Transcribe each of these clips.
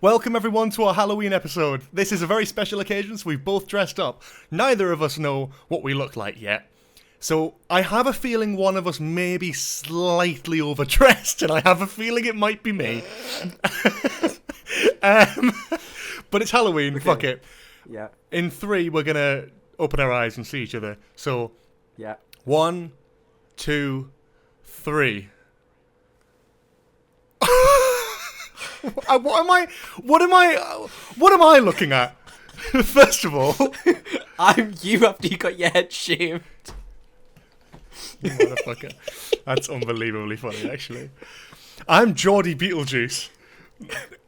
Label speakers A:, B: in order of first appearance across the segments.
A: Welcome everyone to our Halloween episode. This is a very special occasion, so we've both dressed up. Neither of us know what we look like yet. So I have a feeling one of us may be slightly overdressed, and I have a feeling it might be me. But it's Halloween, okay. Fuck it.
B: Yeah.
A: In 3, we're going to open our eyes and see each other. So,
B: yeah.
A: 1, 2, 3. What am I looking at? First of all,
B: I'm you after you got your head shaved.
A: You motherfucker. That's unbelievably funny, actually. I'm Geordie Beetlejuice.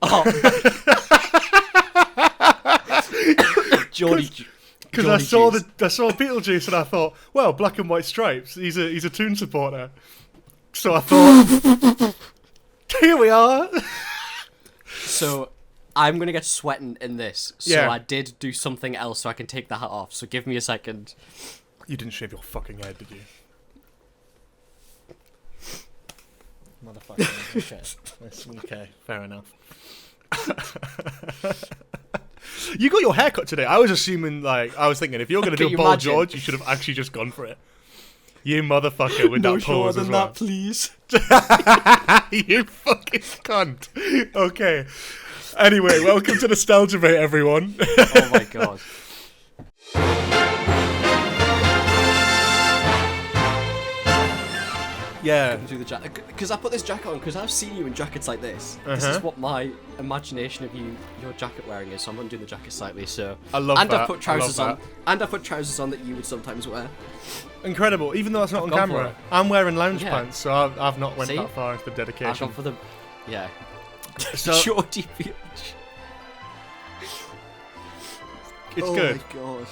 B: Oh. Geordie.
A: Because I saw Beetlejuice and I thought, well, black and white stripes. He's a Toon supporter. So I thought, here we are.
B: So I'm gonna get sweating in this. So
A: yeah.
B: I did do something else, so I can take the hat off. So give me a second.
A: You didn't shave your fucking head, did you? Motherfucker. Okay, fair enough. You got your hair cut today. I was assuming, I was thinking, if you're going to do a Paul George, you should have actually just gone for it. You motherfucker with that pose as well.
B: No, please.
A: You fucking cunt. Okay. Anyway, welcome to Nostalgia Bait, everyone.
B: Oh my god.
A: Yeah.
B: Because I put this jacket on because I've seen you in jackets like this. This is what my imagination of your jacket wearing is. So I'm undoing the jacket slightly. So
A: I love that.
B: I've put trousers on. And I've put trousers on that you would sometimes wear.
A: Incredible. Even though it's not on camera, I'm wearing lounge pants, so I've not went that far into the dedication.
B: I've gone for the
A: So
B: Geordie Beach.
A: It's good.
B: Oh my god.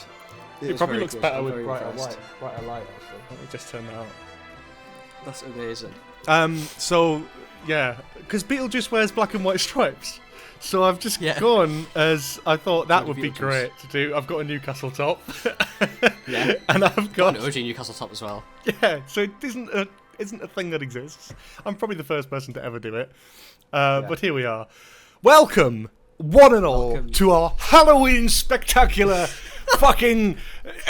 A: It probably looks
B: good.
A: better with brighter light. Actually, let me just turn that out.
B: That's amazing.
A: So, yeah, because Beetlejuice wears black and white stripes. So I've just gone as I thought that would be great to do. I've got a Newcastle top.
B: Yeah.
A: And I've got
B: an OG Newcastle top as well.
A: Yeah, so it isn't a thing that exists. I'm probably the first person to ever do it. But here we are. Welcome, one and all, to our Halloween spectacular fucking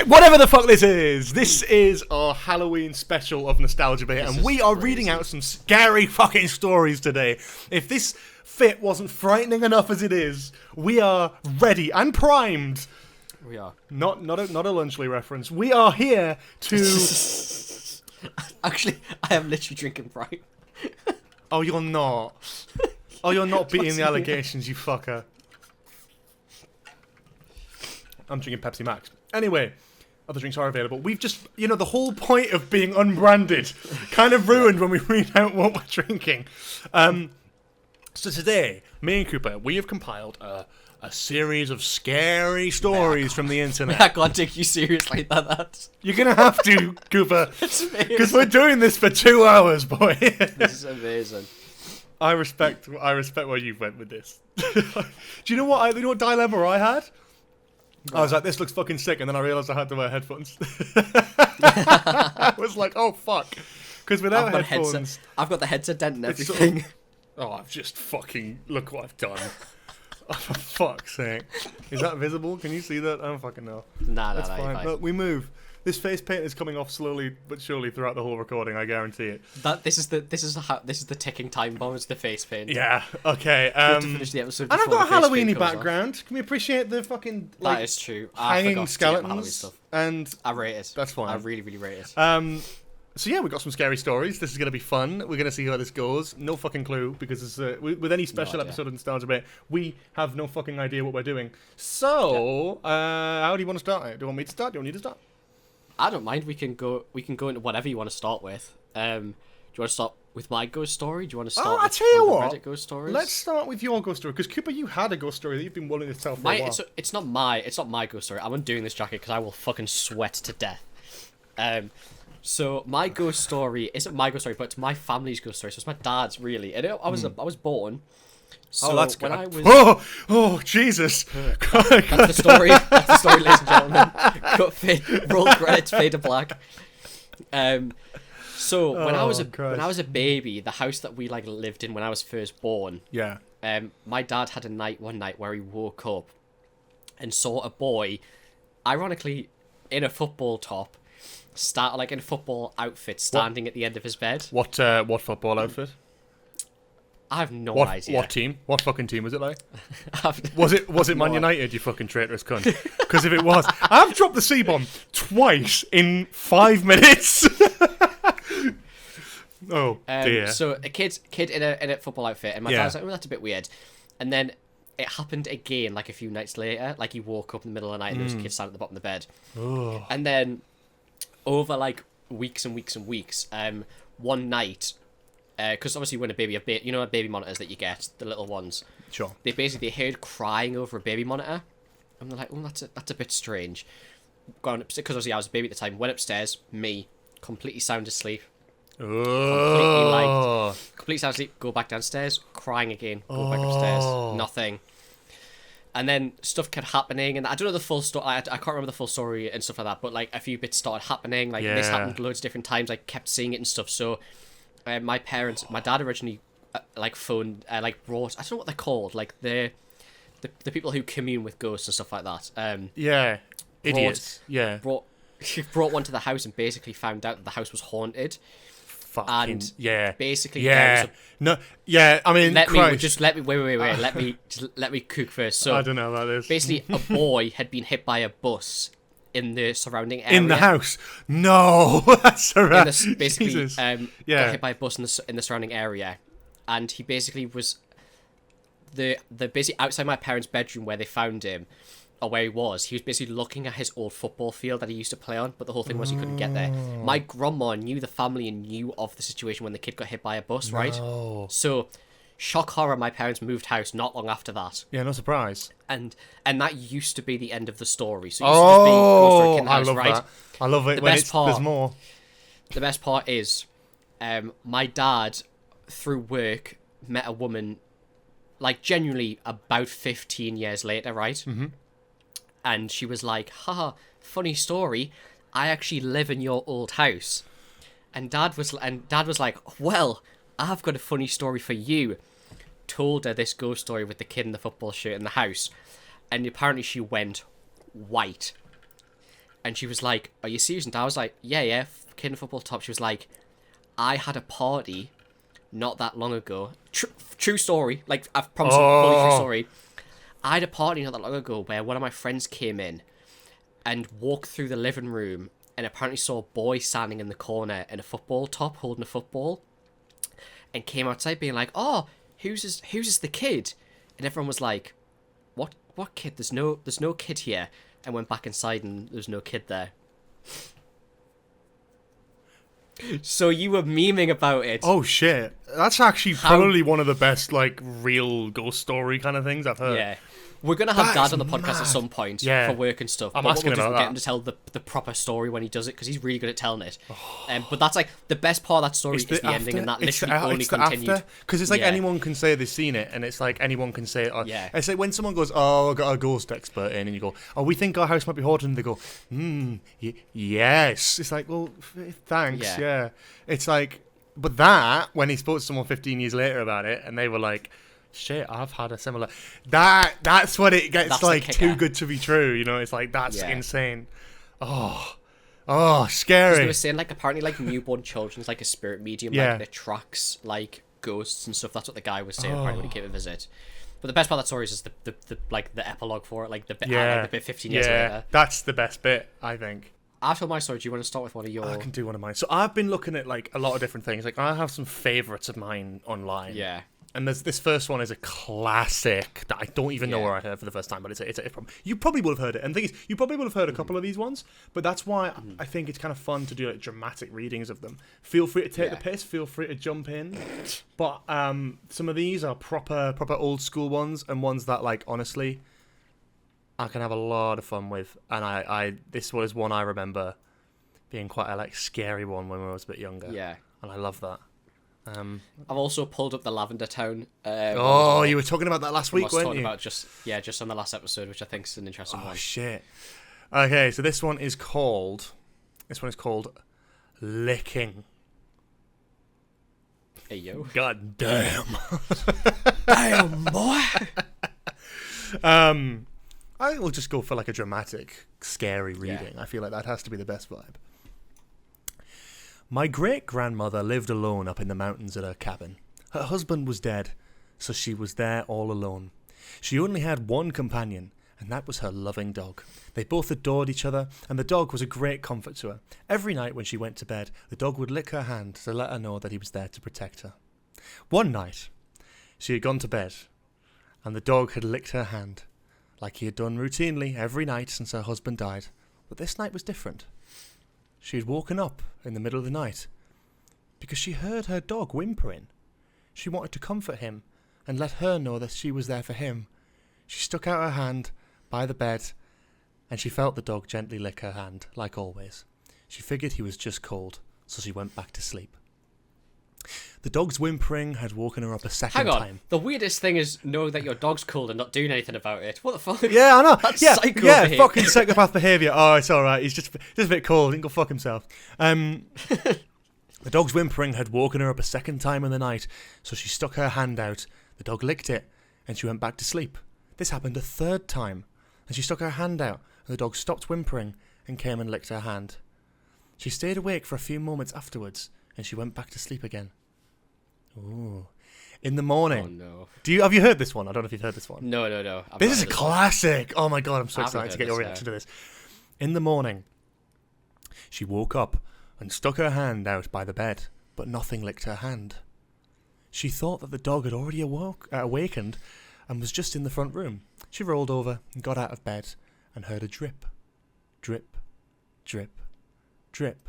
A: whatever the fuck this is. This is our Halloween special of Nostalgia Bait, and we are reading out some scary fucking stories today. If this fit wasn't frightening enough as it is, we are ready and primed.
B: We are
A: not a Lunchley reference. We are here to.
B: Actually, I am literally drinking Prime.
A: Oh, you're not. Oh, you're not beating the allegations, you fucker. I'm drinking Pepsi Max. Anyway, other drinks are available. We've just, the whole point of being unbranded kind of ruined when we read out what we're drinking. So today, me and Cooper, we have compiled a series of scary stories from the internet.
B: I can't take you seriously like that.
A: You're going to have to, Cooper. Because we're doing this for 2 hours, boy.
B: This is amazing.
A: I respect where you went with this. Do you know what dilemma I had? I was like, this looks fucking sick, and then I realised I had to wear headphones. I was like, oh fuck. Because without headphones...
B: I've got the headset dent and everything.
A: I've just fucking... Look what I've done. Oh, for fuck's sake. Is that visible? Can you see that? I don't fucking know.
B: Nah,
A: that's fine. Look, we move. This face paint is coming off slowly but surely throughout the whole recording. I guarantee it.
B: This is the ticking time bomb. It's the face paint.
A: Yeah. Okay.
B: To finish the episode.
A: And I've got a Halloweeny background. Off. Can we appreciate the fucking
B: that is true.
A: Hanging skeletons stuff. And
B: I rate it.
A: That's fine.
B: I really, really rate it.
A: So yeah, we've got some scary stories. This is going to be fun. We're going to see how this goes. No fucking clue, because it's, with any special episode of Nostalgia Bait, we have no fucking idea what we're doing. So, how do you want to start it? Do you want me to start? Do you want you to start?
B: I don't mind. We can go into whatever you want to start with. Do you want to start with my ghost story? Do you want to start with Reddit ghost stories?
A: Let's start with your ghost story, because Cooper, you had a ghost story that you've been wanting to tell for a while.
B: It's not my ghost story. I'm undoing this jacket because I will fucking sweat to death. So my ghost story isn't my ghost story, but it's my family's ghost story. So it's my dad's, really. And I was born. So
A: that's
B: when
A: good.
B: I was...
A: Oh, Jesus.
B: That's the story. That's the story, ladies and gentlemen. Cut, fade, roll credits, fade to black. So when I was a baby, the house that we lived in when I was first born, My dad had one night where he woke up and saw a boy, ironically, in a football top, in a football outfit, standing at the end of his bed.
A: What football outfit?
B: I have no idea.
A: What team? What fucking team was it like? Was it Man United, you fucking traitorous cunt? Because if it was, I've dropped the C-bomb twice in 5 minutes. Oh dear.
B: So a kid in a football outfit, and my dad was like, "Oh, that's a bit weird." And then it happened again, like a few nights later. Like he woke up in the middle of the night and there was a kid standing at the bottom of the bed.
A: Oh.
B: And then over like weeks and weeks and weeks, one night, because obviously when a baby monitors that you get, the little ones.
A: Sure.
B: They heard crying over a baby monitor, and they're like, "Oh, that's a bit strange." Gone upstairs, because obviously I was a baby at the time. Went upstairs, me, completely sound asleep. Completely sound asleep. Go back downstairs, crying again. Go back upstairs, nothing. And then stuff kept happening, and I don't know the full story. I can't remember the full story and stuff like that. But like a few bits started happening. Like this happened loads of different times. I kept seeing it and stuff. So, my dad originally phoned, brought. I don't know what they're called. Like the people who commune with ghosts and stuff like that.
A: Idiots.
B: Brought one to the house and basically found out that the house was haunted. Basically,
A: I mean,
B: let me cook first. So
A: I don't know about this.
B: Basically, a boy had been hit by a bus in the surrounding area.
A: In the house? No, that's alright.
B: Got hit by a bus in the surrounding area, and he basically was the basically outside my parents' bedroom where they found him. Or where he was basically looking at his old football field that he used to play on, but the whole thing was he couldn't get there. My grandma knew the family and knew of the situation when the kid got hit by a bus, right? So, shock horror, my parents moved house not long after that.
A: Yeah, no surprise.
B: And that used to be the end of the story. So it used to just be ghost story in the house, right?
A: That. I love it there's more.
B: The best part is, my dad, through work, met a woman, like genuinely about 15 years later, right?
A: Mm-hmm.
B: And she was like, haha, funny story. I actually live in your old house. And dad was like, well, I've got a funny story for you. Told her this ghost story with the kid in the football shirt in the house. And apparently she went white. And she was like, are you serious? And I was like, yeah, kid in the football top. She was like, I had a party not that long ago. True story. Like, I've promised you, fully true story. I had a party not that long ago where one of my friends came in and walked through the living room and apparently saw a boy standing in the corner in a football top holding a football, and came outside being like, oh, who's this the kid? And everyone was like, what kid? There's no kid here. And went back inside and there was no kid there. So you were memeing about it.
A: Oh shit. That's actually probably one of the best like real ghost story kind of things I've heard.
B: Yeah. We're going to have Dad on the podcast at some point for work and stuff.
A: I'm asking about that.
B: Get him to tell the proper story when he does it, because he's really good at telling it. But that's like the best part of that story is the ending, and that literally only continued.
A: Because it's like anyone can say they've seen it, and it's like anyone can say it. It's like when someone goes, oh, I got a ghost expert in, and you go, oh, we think our house might be haunted, and they go, yes. It's like, well, thanks, yeah. It's like, but that, when he spoke to someone 15 years later about it, and they were like, shit, I've had a similar. That's when it gets that's like too good to be true. You know, it's like that's insane. Oh, scary.
B: They were saying like apparently like newborn children's like a spirit medium, like that tracks like ghosts and stuff. That's what the guy was saying apparently when he came to visit. But the best part of that story is the like the epilogue for it, like the bit, like the bit 15 years later.
A: That's the best bit, I think.
B: After my story, do you want to start with one of your?
A: I can do one of mine. So I've been looking at like a lot of different things. Like I have some favorites of mine online.
B: Yeah.
A: And this first one is a classic that I don't even know where I heard for the first time, but it's you probably will have heard it. And the thing is, you probably will have heard a couple of these ones, but that's why I think it's kind of fun to do like dramatic readings of them. Feel free to take the piss, feel free to jump in. But some of these are proper old school ones, and ones that like honestly I can have a lot of fun with. And I this was one I remember being quite a like scary one when I was a bit younger.
B: Yeah.
A: And I love that.
B: I've also pulled up the Lavender Town.
A: You were talking about that last week, weren't you?
B: About just on the last episode, which I think is an interesting one.
A: Oh shit! Okay, so this one is called Licking.
B: Hey, yo.
A: God damn.
B: Damn, boy.
A: I will just go for like a dramatic, scary reading.
B: Yeah.
A: I feel like that has to be the best vibe. My great-grandmother lived alone up in the mountains at her cabin. Her husband was dead, so she was there all alone. She only had one companion, and that was her loving dog. They both adored each other, and the dog was a great comfort to her. Every night when she went to bed, the dog would lick her hand to let her know that he was there to protect her. One night, she had gone to bed, and the dog had licked her hand, like he had done routinely every night since her husband died. But this night was different. She had woken up in the middle of the night because she heard her dog whimpering. She wanted to comfort him and let her know that she was there for him. She stuck out her hand by the bed and she felt the dog gently lick her hand, like always. She figured he was just cold, so she went back to sleep. The dog's whimpering had woken her up a second time.
B: Hang on. The weirdest thing is knowing that your dog's cold and not doing anything about it. What the fuck?
A: Yeah, I know.
B: That's
A: yeah,
B: psycho
A: yeah,
B: behavior.
A: fucking psychopath behaviour. Oh, it's alright. He's just a bit cold. He can go fuck himself. The dog's whimpering had woken her up a second time in the night, so she stuck her hand out. The dog licked it, and she went back to sleep. This happened a third time, and she stuck her hand out, and the dog stopped whimpering and came and licked her hand. She stayed awake for a few moments afterwards, and she went back to sleep again. Ooh. In the morning.
B: Oh, no.
A: Have you heard this one? I don't know if you've heard this one.
B: No.
A: This is a classic. Oh my god, I'm so
B: I haven't
A: excited to
B: heard
A: get your
B: this,
A: reaction to this. In the morning, she woke up and stuck her hand out by the bed, but nothing licked her hand. She thought that the dog had already awakened and was just in the front room. She rolled over and got out of bed and heard a drip, drip, drip, drip.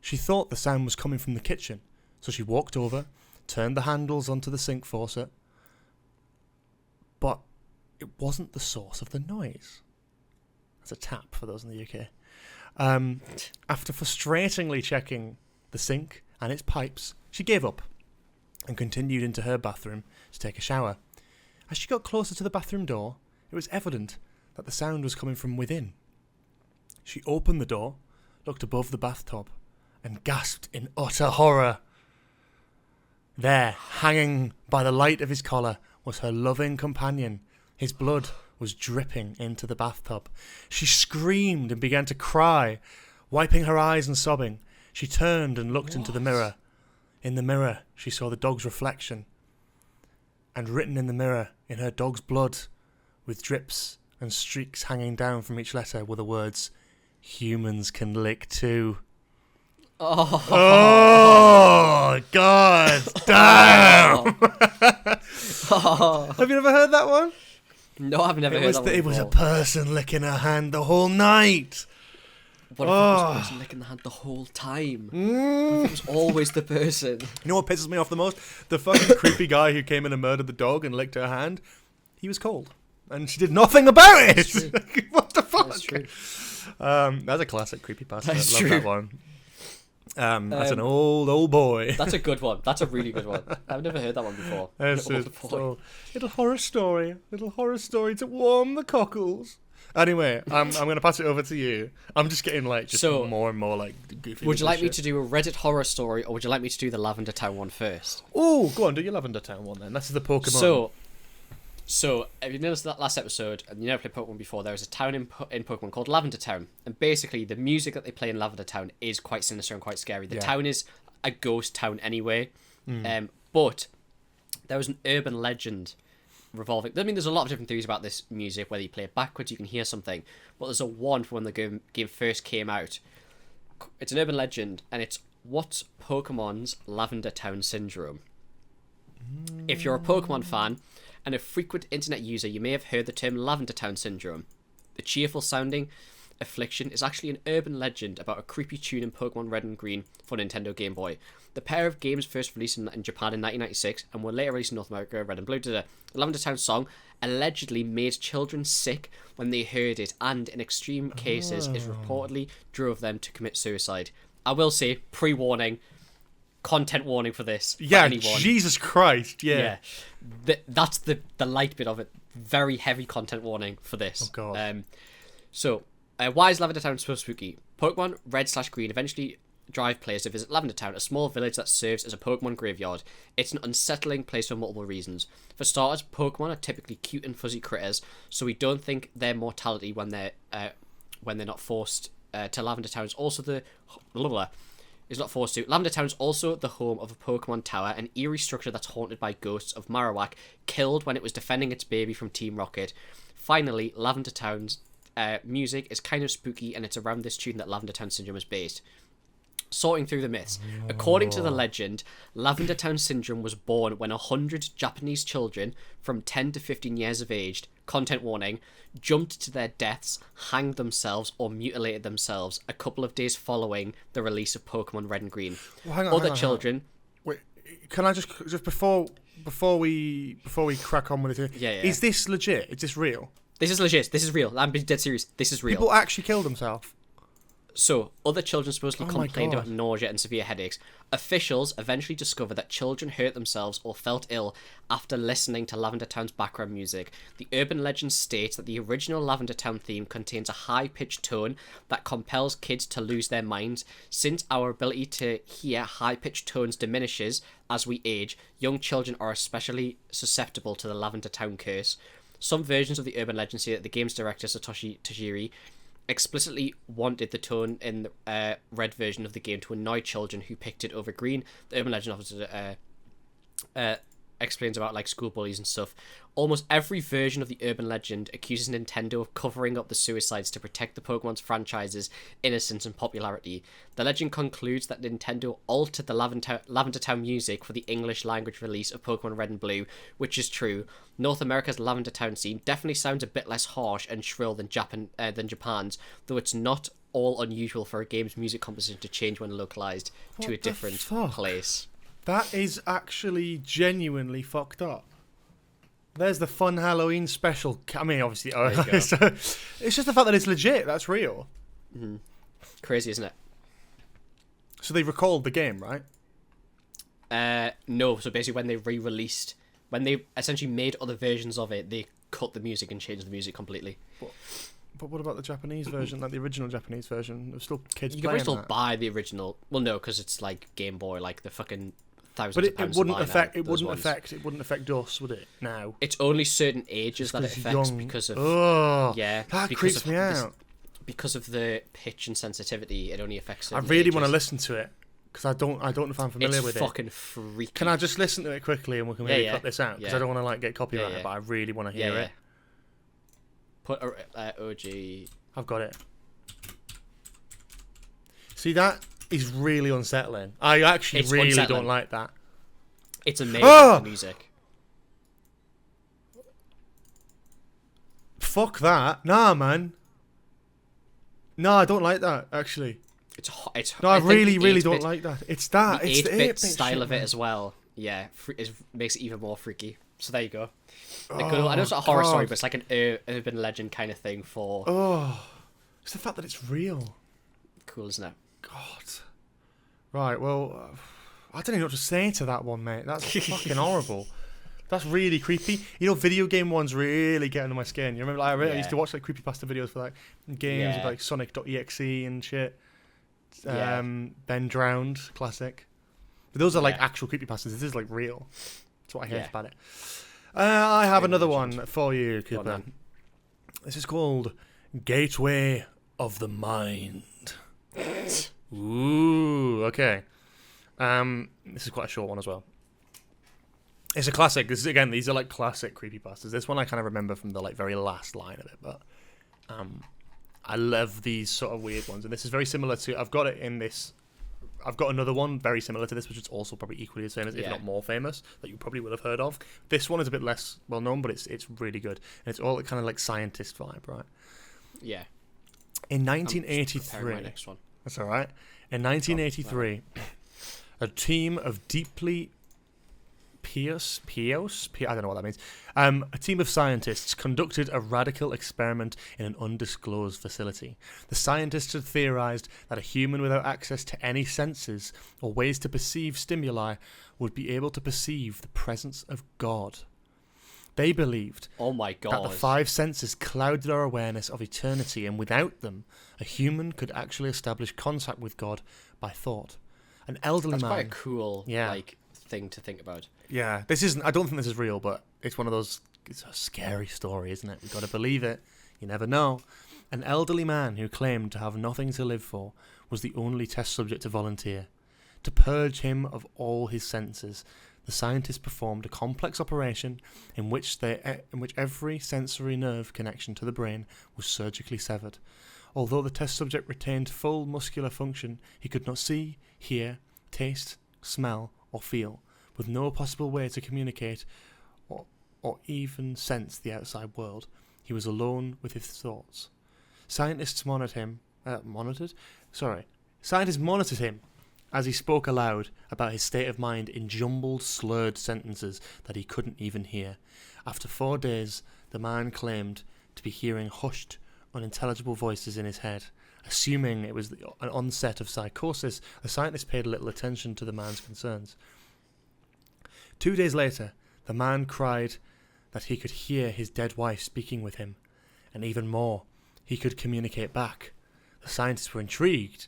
A: She thought the sound was coming from the kitchen, so she walked over, turned the handles onto the sink faucet, but it wasn't the source of the noise. That's a tap for those in the UK. After frustratingly checking the sink and its pipes, she gave up and continued into her bathroom to take a shower. As she got closer to the bathroom door, it was evident that the sound was coming from within. She opened the door, looked above the bathtub, and gasped in utter horror. There, hanging by the light of his collar, was her loving companion. His blood was dripping into the bathtub. She screamed and began to cry, wiping her eyes and sobbing. She turned and looked into the mirror. In the mirror, she saw the dog's reflection. And written in the mirror, in her dog's blood, with drips and streaks hanging down from each letter, were the words, "Humans can lick too." Oh, God damn! Have you never heard that one?
B: No, I've never heard that one.
A: It was a person licking her hand the whole night.
B: What if it was the person licking the hand the whole time? What if it was always the person?
A: You know what pisses me off the most? The fucking creepy guy who came in and murdered the dog and licked her hand. He was cold. And she did nothing about it! What the fuck?
B: That's true.
A: That's a classic creepypasta.
B: That's
A: I love
B: true.
A: that one. That's an old boy.
B: That's a good one. That's a really good one. I've never heard that one before.
A: Little horror story to warm the cockles. Anyway, I'm going to pass it over to you. I'm just getting more and more like goofy.
B: Would you like me to do a Reddit horror story, or would you like me to do the Lavender Town one first?
A: Oh, go on, do your Lavender Town one then. That's the Pokemon.
B: So, if you noticed that last episode, and you never played Pokemon before, there is a town in Pokemon called Lavender Town. And basically, the music that they play in Lavender Town is quite sinister and quite scary. The town is a ghost town anyway. But there was an urban legend revolving... I mean, there's a lot of different theories about this music. Whether you play it backwards, you can hear something. But there's a one for when the game first came out. It's an urban legend, and it's what's Pokemon's Lavender Town syndrome? If you're a Pokemon fan... and a frequent internet user, you may have heard the term Lavender Town syndrome. The cheerful sounding affliction is actually an urban legend about a creepy tune in Pokemon Red and Green for Nintendo Game Boy. The pair of games first released in Japan in 1996 and were later released in North America, Red and Blue. The Lavender Town song allegedly made children sick when they heard it, and in extreme cases it reportedly drove them to commit suicide. I will say, pre-warning, content warning for this.
A: Yeah,
B: for anyone.
A: Jesus Christ, yeah.
B: That's the light bit of it. Very heavy content warning for this.
A: Oh, God.
B: Why is Lavender Town so spooky? Pokemon Red/Green eventually drive players to visit Lavender Town, a small village that serves as a Pokemon graveyard. It's an unsettling place for multiple reasons. For starters, Pokemon are typically cute and fuzzy critters, so we don't think their mortality when they're not forced to Lavender Town is also Lavender Town is also the home of a Pokemon Tower, an eerie structure that's haunted by ghosts of Marowak, killed when it was defending its baby from Team Rocket. Finally, Lavender Town's music is kind of spooky, and it's around this tune that Lavender Town Syndrome is based. Sorting through the myths. According to the legend, Lavender Town Syndrome was born when 100 Japanese children from 10 to 15 years of age, content warning, jumped to their deaths, hanged themselves, or mutilated themselves a couple of days following the release of Pokemon Red and Green.
A: Well, hang on. Wait, can I just before we crack on with it?
B: Yeah.
A: Is this legit? Is this real?
B: This is legit. This is real. I'm being dead serious. This is real.
A: People actually killed themselves.
B: So, other children supposedly complained about nausea and severe headaches. Officials eventually discovered that children hurt themselves or felt ill after listening to Lavender Town's background music. The urban legend states that the original Lavender Town theme contains a high-pitched tone that compels kids to lose their minds. Since our ability to hear high-pitched tones diminishes as we age, young children are especially susceptible to the Lavender Town curse. Some versions of the urban legend say that the game's director, Satoshi Tajiri, explicitly wanted the tone in the red version of the game to annoy children who picked it over green. The urban legend officer explains about like school bullies and stuff. Almost every version of the urban legend accuses Nintendo of covering up the suicides to protect the Pokemon's franchise's innocence and popularity. The legend concludes that Nintendo altered the Lavender Town music for the English language release of Pokemon Red and Blue, which is true. North America's Lavender Town scene definitely sounds a bit less harsh and shrill than Japan's, though it's not all unusual for a game's music composition to change when localized to a different place.
A: That is actually genuinely fucked up. There's the fun Halloween special. I mean, obviously, it's just the fact that it's legit. That's real.
B: Mm-hmm. Crazy, isn't it?
A: So they recalled the game, right?
B: No. So basically, when they essentially made other versions of it, they cut the music and changed the music completely.
A: But what about the Japanese version, like the original Japanese version? There's still kids
B: you
A: playing
B: can still
A: that.
B: buy the original. Well, no, because it's like Game Boy, like the fucking thousands
A: but
B: of pounds.
A: It wouldn't affect us, would it? Now
B: it's only certain ages that it affects because of
A: that creeps me out.
B: Because of the pitch and sensitivity, it only affects certain
A: I really want to
B: ages.
A: listen to it because I don't know if I'm familiar with it.
B: It's fucking freaky.
A: Can I just listen to it quickly and we can maybe cut this out because I don't want to like get copyrighted, but I really want to hear it.
B: Put OG.
A: I've got it. See, that is really unsettling. I actually really don't like that.
B: It's amazing music.
A: Fuck that. Nah, man. No, I don't like that, actually. I really don't like that. It's that.
B: The
A: it's the
B: 8-bit style
A: shit,
B: of it as well. Yeah, makes it even more freaky. So there you go. I know it's not a horror story, but it's like an urban legend kind of thing for...
A: It's the fact that it's real.
B: Cool, isn't it?
A: God. Right, well, I don't even know what to say to that one, mate. That's fucking horrible. That's really creepy. You know, video game ones really get under my skin. You remember, I used to watch like creepypasta videos for like games with like Sonic.exe and shit. Ben Drowned, classic. But those are like actual creepypastas. This is like real. That's what I hate about it. I have another one for you, Cooper. This is called Gateway of the Mind. Ooh, okay. This is quite a short one as well. It's a classic. These are like classic creepypastas. This one I kind of remember from the like very last line of it, but I love these sort of weird ones. And this is very similar to, I've got another one very similar to this, which is also probably equally as famous, if not more famous, that you probably would have heard of. This one is a bit less well known, but it's really good. And it's all kind of like scientist vibe, right?
B: Yeah.
A: In 1983,
B: my next one.
A: That's all right. In 1983, a team of deeply pious, I don't know what that means. A team of scientists conducted a radical experiment in an undisclosed facility. The scientists had theorized that a human without access to any senses or ways to perceive stimuli would be able to perceive the presence of God. They believed
B: Oh my
A: that
B: god.
A: the five senses clouded our awareness of eternity, and without them, a human could actually establish contact with God by thought. An elderly
B: That's
A: man.
B: quite a cool thing to think about.
A: Yeah, this isn't. I don't think this is real, but it's one of those. It's a scary story, isn't it? We've got to believe it. You never know. An elderly man who claimed to have nothing to live for was the only test subject to volunteer. To purge him of all his senses, the scientists performed a complex operation in which every sensory nerve connection to the brain was surgically severed. Although the test subject retained full muscular function, he could not see, hear, taste, smell, or feel, with no possible way to communicate or even sense the outside world. He was alone with his thoughts. Scientists monitored him as he spoke aloud about his state of mind in jumbled, slurred sentences that he couldn't even hear. After 4 days, the man claimed to be hearing hushed, unintelligible voices in his head. Assuming it was an onset of psychosis, the scientists paid little attention to the man's concerns. 2 days later, the man cried that he could hear his dead wife speaking with him, and even more, he could communicate back. The scientists were intrigued,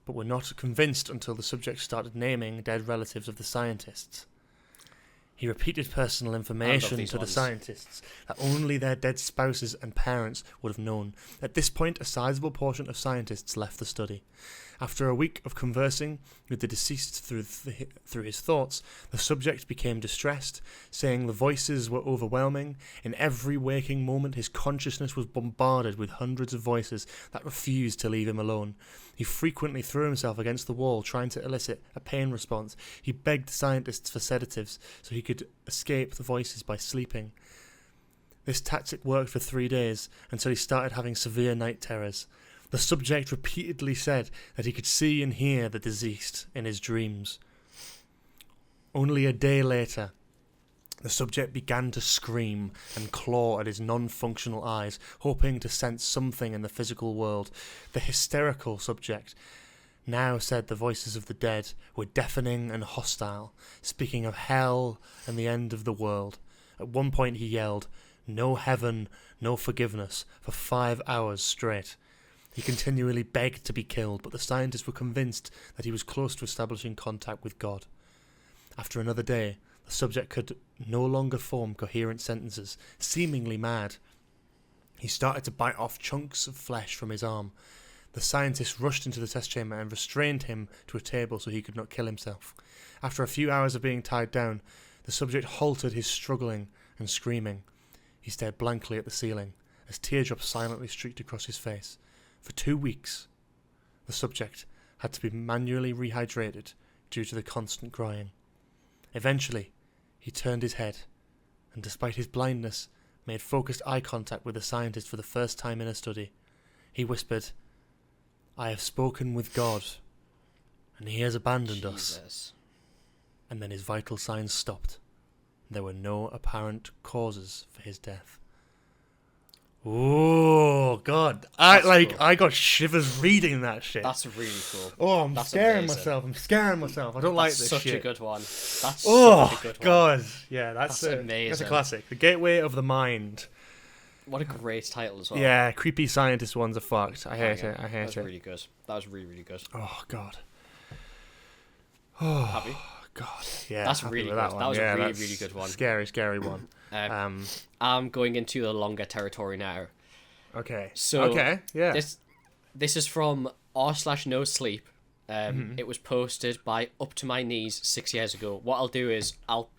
A: but were not convinced until the subject started naming dead relatives of the scientists. He repeated personal information to the scientists that only their dead spouses and parents would have known. At this point, a sizable portion of scientists left the study. After a week of conversing with the deceased through his thoughts, the subject became distressed, saying the voices were overwhelming. In every waking moment, his consciousness was bombarded with hundreds of voices that refused to leave him alone. He frequently threw himself against the wall, trying to elicit a pain response. He begged scientists for sedatives so he could escape the voices by sleeping. This tactic worked for 3 days until he started having severe night terrors. The subject repeatedly said that he could see and hear the deceased in his dreams. Only a day later, the subject began to scream and claw at his non-functional eyes, hoping to sense something in the physical world. The hysterical subject now said the voices of the dead were deafening and hostile, speaking of hell and the end of the world. At one point he yelled, "No heaven, no forgiveness," for 5 hours straight. He continually begged to be killed, but the scientists were convinced that he was close to establishing contact with God. After another day, the subject could no longer form coherent sentences, seemingly mad. He started to bite off chunks of flesh from his arm. The scientists rushed into the test chamber and restrained him to a table so he could not kill himself. After a few hours of being tied down, the subject halted his struggling and screaming. He stared blankly at the ceiling, as teardrops silently streaked across his face. For 2 weeks, the subject had to be manually rehydrated due to the constant crying. Eventually, he turned his head, and despite his blindness, made focused eye contact with the scientist for the first time in a study. He whispered, "I have spoken with God, and he has abandoned us." And then his vital signs stopped. There were no apparent causes for his death. Oh God! I got shivers reading that shit.
B: That's really cool.
A: Oh, I'm scaring myself. I don't like this shit.
B: That's such a good one. That's such a good one.
A: God! Yeah, that's
B: amazing.
A: That's a classic. The Gateway of the Mind.
B: What a great title as well.
A: Yeah, creepy scientist ones are fucked. I hate it.
B: That was really good. That was really, really good.
A: Oh God.
B: Happy?
A: God. Yeah.
B: That's really good. That was a really, really good one.
A: Scary one.
B: I'm going into the longer territory now.
A: Okay.
B: So
A: yeah.
B: This is from r/no sleep. It was posted by Up to My Knees 6 years ago. What I'll do is I'll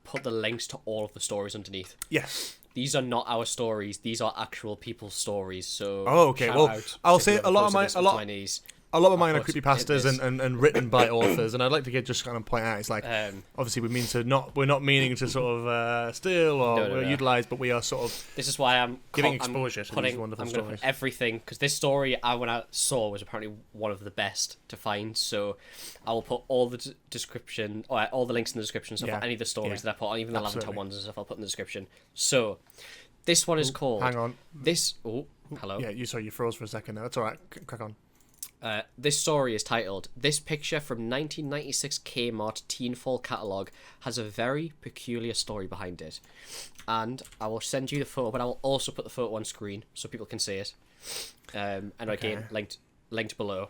B: put the links to all of the stories underneath.
A: Yes.
B: These are not our stories. These are actual people's stories. So
A: okay. Well, I'll say a lot of mine are creepypastas and written by authors, and I'd like to just kind of point out, it's like obviously we're not meaning to sort of steal or utilize, but we are sort of.
B: This is why I'm
A: giving exposure to these wonderful
B: stories. I'm going to put everything, because this story when I saw was apparently one of the best to find. So I will put all the description, or all the links in the description. So for any of the stories that I put on, even the Lavender Town ones and stuff, I'll put in the description. So this one is called.
A: Hang on.
B: Hello.
A: Yeah, you froze for a second there. That's all right. Crack on.
B: This story is titled, "This picture from 1996 K-Mart Teen Fall Catalogue has a very peculiar story behind it." And I will send you the photo, but I will also put the photo on screen so people can see it. And again, linked below.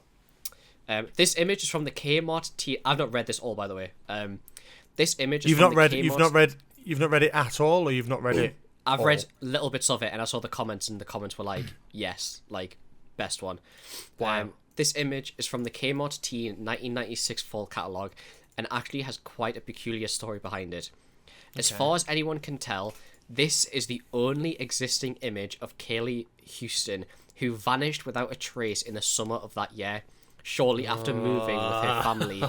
B: This image is from the K-Mart Teen... I've not read this all, by the way. This image is from the K-Mart...
A: You've not read it at all, or you've not read it?
B: I've read little bits of it, and I saw the comments, and the comments were like, yes, like, best one.
A: Wow.
B: This image is from the K-Mart Teen 1996 Fall Catalogue, and actually has quite a peculiar story behind it. As far as anyone can tell, this is the only existing image of Kaylee Houston, who vanished without a trace in the summer of that year, shortly after moving with her family.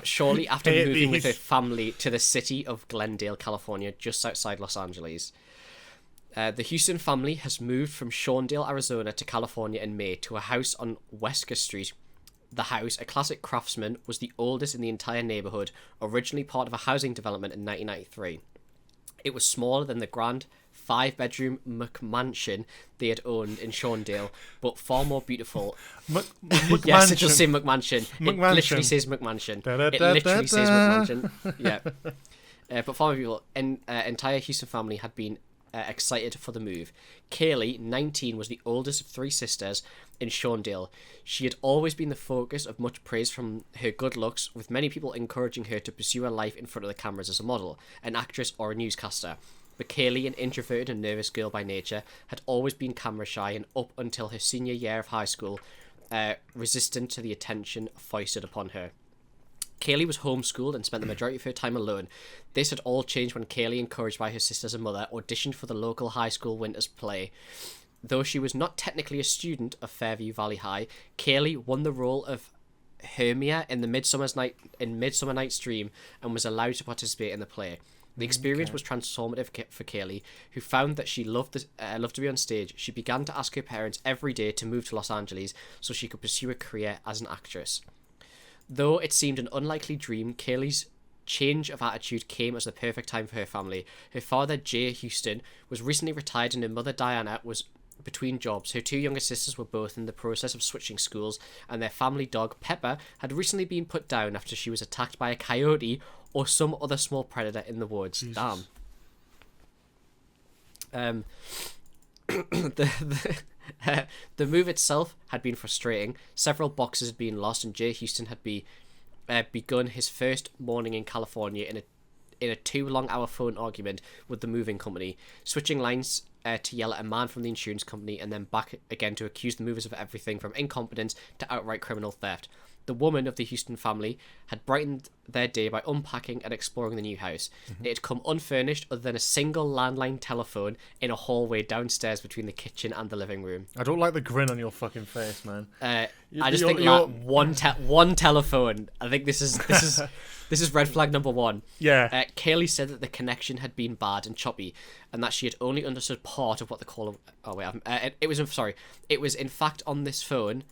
B: Shortly after moving with her family to the city of Glendale, California, just outside Los Angeles. The Houston family has moved from Shawndale, Arizona to California in May to a house on Wesker Street. The house, a classic craftsman, was the oldest in the entire neighborhood, originally part of a housing development in 1993. It was smaller than the grand 5-bedroom McMansion they had owned in Shawndale, but far more beautiful. Yes, it does say McMansion. It literally says McMansion. It literally says McMansion. Yeah. But far more beautiful. Entire Houston family had been excited for the move. Kaylee, 19, was the oldest of 3 sisters in Shawndale. She had always been the focus of much praise from her good looks, with many people encouraging her to pursue her life in front of the cameras as a model, an actress, or a newscaster. But Kaylee, an introverted and nervous girl by nature, had always been camera shy, and up until her senior year of high school, resistant to the attention foisted upon her. Kaylee was homeschooled and spent the majority of her time alone. This had all changed when Kaylee, encouraged by her sisters and mother, auditioned for the local high school winter's play. Though she was not technically a student of Fairview Valley High, Kaylee won the role of Hermia in the Midsummer Night's Dream and was allowed to participate in the play. The experience was transformative for Kaylee, who found that she loved to be on stage. She began to ask her parents every day to move to Los Angeles so she could pursue a career as an actress. Though it seemed an unlikely dream, Kaylee's change of attitude came as the perfect time for her family. Her father, Jay Houston, was recently retired, and her mother, Diana, was between jobs. Her 2 younger sisters were both in the process of switching schools, and their family dog, Pepper, had recently been put down after she was attacked by a coyote or some other small predator in the woods. Jesus. Damn. The move itself had been frustrating. Several boxes had been lost, and Jay Houston had begun his first morning in California in a 2-long-hour phone argument with the moving company, switching lines to yell at a man from the insurance company, and then back again to accuse the movers of everything from incompetence to outright criminal theft. The woman of the Houston family had brightened their day by unpacking and exploring the new house. It had come unfurnished other than a single landline telephone in a hallway downstairs between the kitchen and the living room.
A: I don't like the grin on your fucking face, man.
B: I just think that one telephone. I think this is red flag number 1.
A: Yeah.
B: Kaylee said that the connection had been bad and choppy, and that she had only understood part of what the caller. Oh wait, it was in fact on this phone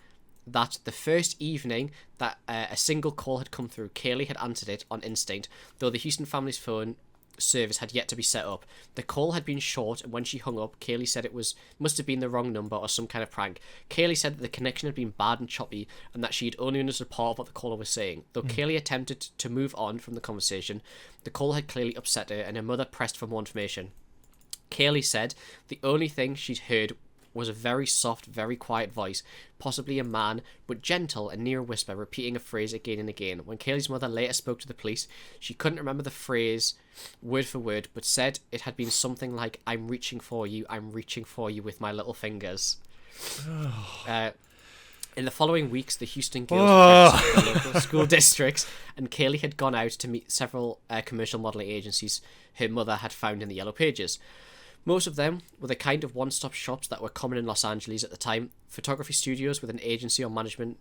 B: that the first evening that a single call had come through, Kaylee had answered it on instinct, though the Houston family's phone service had yet to be set up. The call had been short, and when she hung up, Kaylee said it must have been the wrong number or some kind of prank. Kaylee said that the connection had been bad and choppy, and that she had only understood part of what the caller was saying. Though Kaylee attempted to move on from the conversation, the call had clearly upset her, and her mother pressed for more information. Kaylee said the only thing she'd heard was a very soft, very quiet voice, possibly a man, but gentle and near a whisper, repeating a phrase again and again. When Kaylee's mother later spoke to the police, she couldn't remember the phrase word for word, but said it had been something like, I'm reaching for you with my little fingers. In the following weeks, the Houston girls purchased the local school districts, and Kaylee had gone out to meet several commercial modelling agencies her mother had found in the Yellow Pages. Most of them were the kind of one-stop shops that were common in Los Angeles at the time, photography studios with an agency or management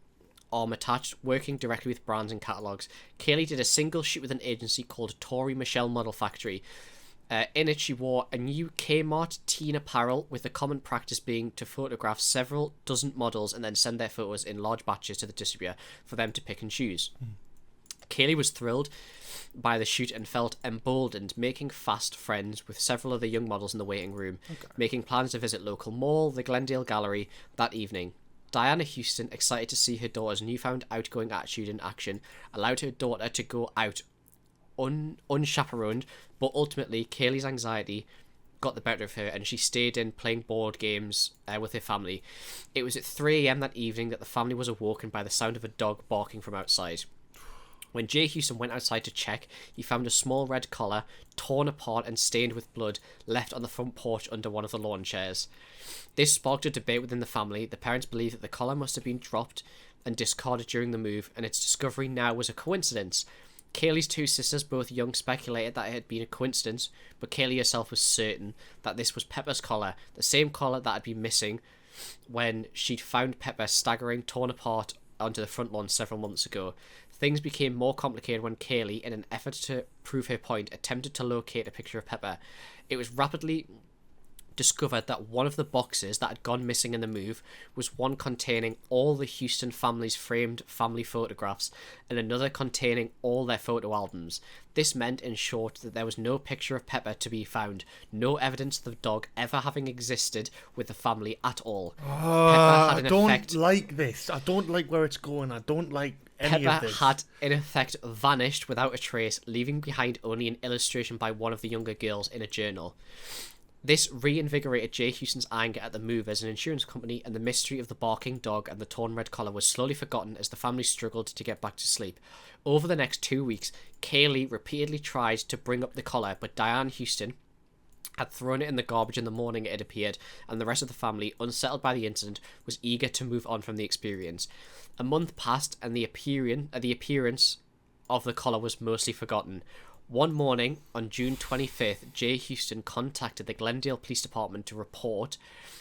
B: arm attached, working directly with brands and catalogues. Kaylee did a single shoot with an agency called Tori Michelle Model Factory. In it, she wore a new K-Mart teen apparel, with the common practice being to photograph several dozen models and then send their photos in large batches to the distributor for them to pick and choose. Kaylee was thrilled by the shoot and felt emboldened, making fast friends with several of the young models in the waiting room, making plans to visit local mall, the Glendale Gallery, that evening. Diana Houston, excited to see her daughter's newfound outgoing attitude in action, allowed her daughter to go out unchaperoned, but ultimately Kaylee's anxiety got the better of her and she stayed in playing board games with her family. It was at 3 a.m. that evening that the family was awoken by the sound of a dog barking from outside. When Jay Houston went outside to check, he found a small red collar, torn apart and stained with blood, left on the front porch under one of the lawn chairs. This sparked a debate within the family. The parents believed that the collar must have been dropped and discarded during the move, and its discovery now was a coincidence. Kaylee's two sisters, both young, speculated that it had been a coincidence, but Kaylee herself was certain that this was Pepper's collar, the same collar that had been missing when she'd found Pepper staggering, torn apart onto the front lawn several months ago. Things became more complicated when Kaylee, in an effort to prove her point, attempted to locate a picture of Pepper. It was rapidly discovered that one of the boxes that had gone missing in the move was one containing all the Houston family's framed family photographs and another containing all their photo albums. This meant, in short, that there was no picture of Pepper to be found, no evidence of the dog ever having existed with the family at all.
A: I don't like this. I don't like where it's going. I don't like any of
B: Pepper
A: this.
B: had, in effect, vanished without a trace, leaving behind only an illustration by one of the younger girls in a journal. This reinvigorated Jay Houston's anger at the movers and insurance company, and the mystery of the barking dog and the torn red collar was slowly forgotten as the family struggled to get back to sleep. Over the next 2 weeks, Kaylee repeatedly tried to bring up the collar, but Diane Houston had thrown it in the garbage in the morning it appeared, and the rest of the family, unsettled by the incident, was eager to move on from the experience. A month passed, and the appearance of the collar was mostly forgotten. One morning, on June 25th, Jay Houston contacted the Glendale Police Department to report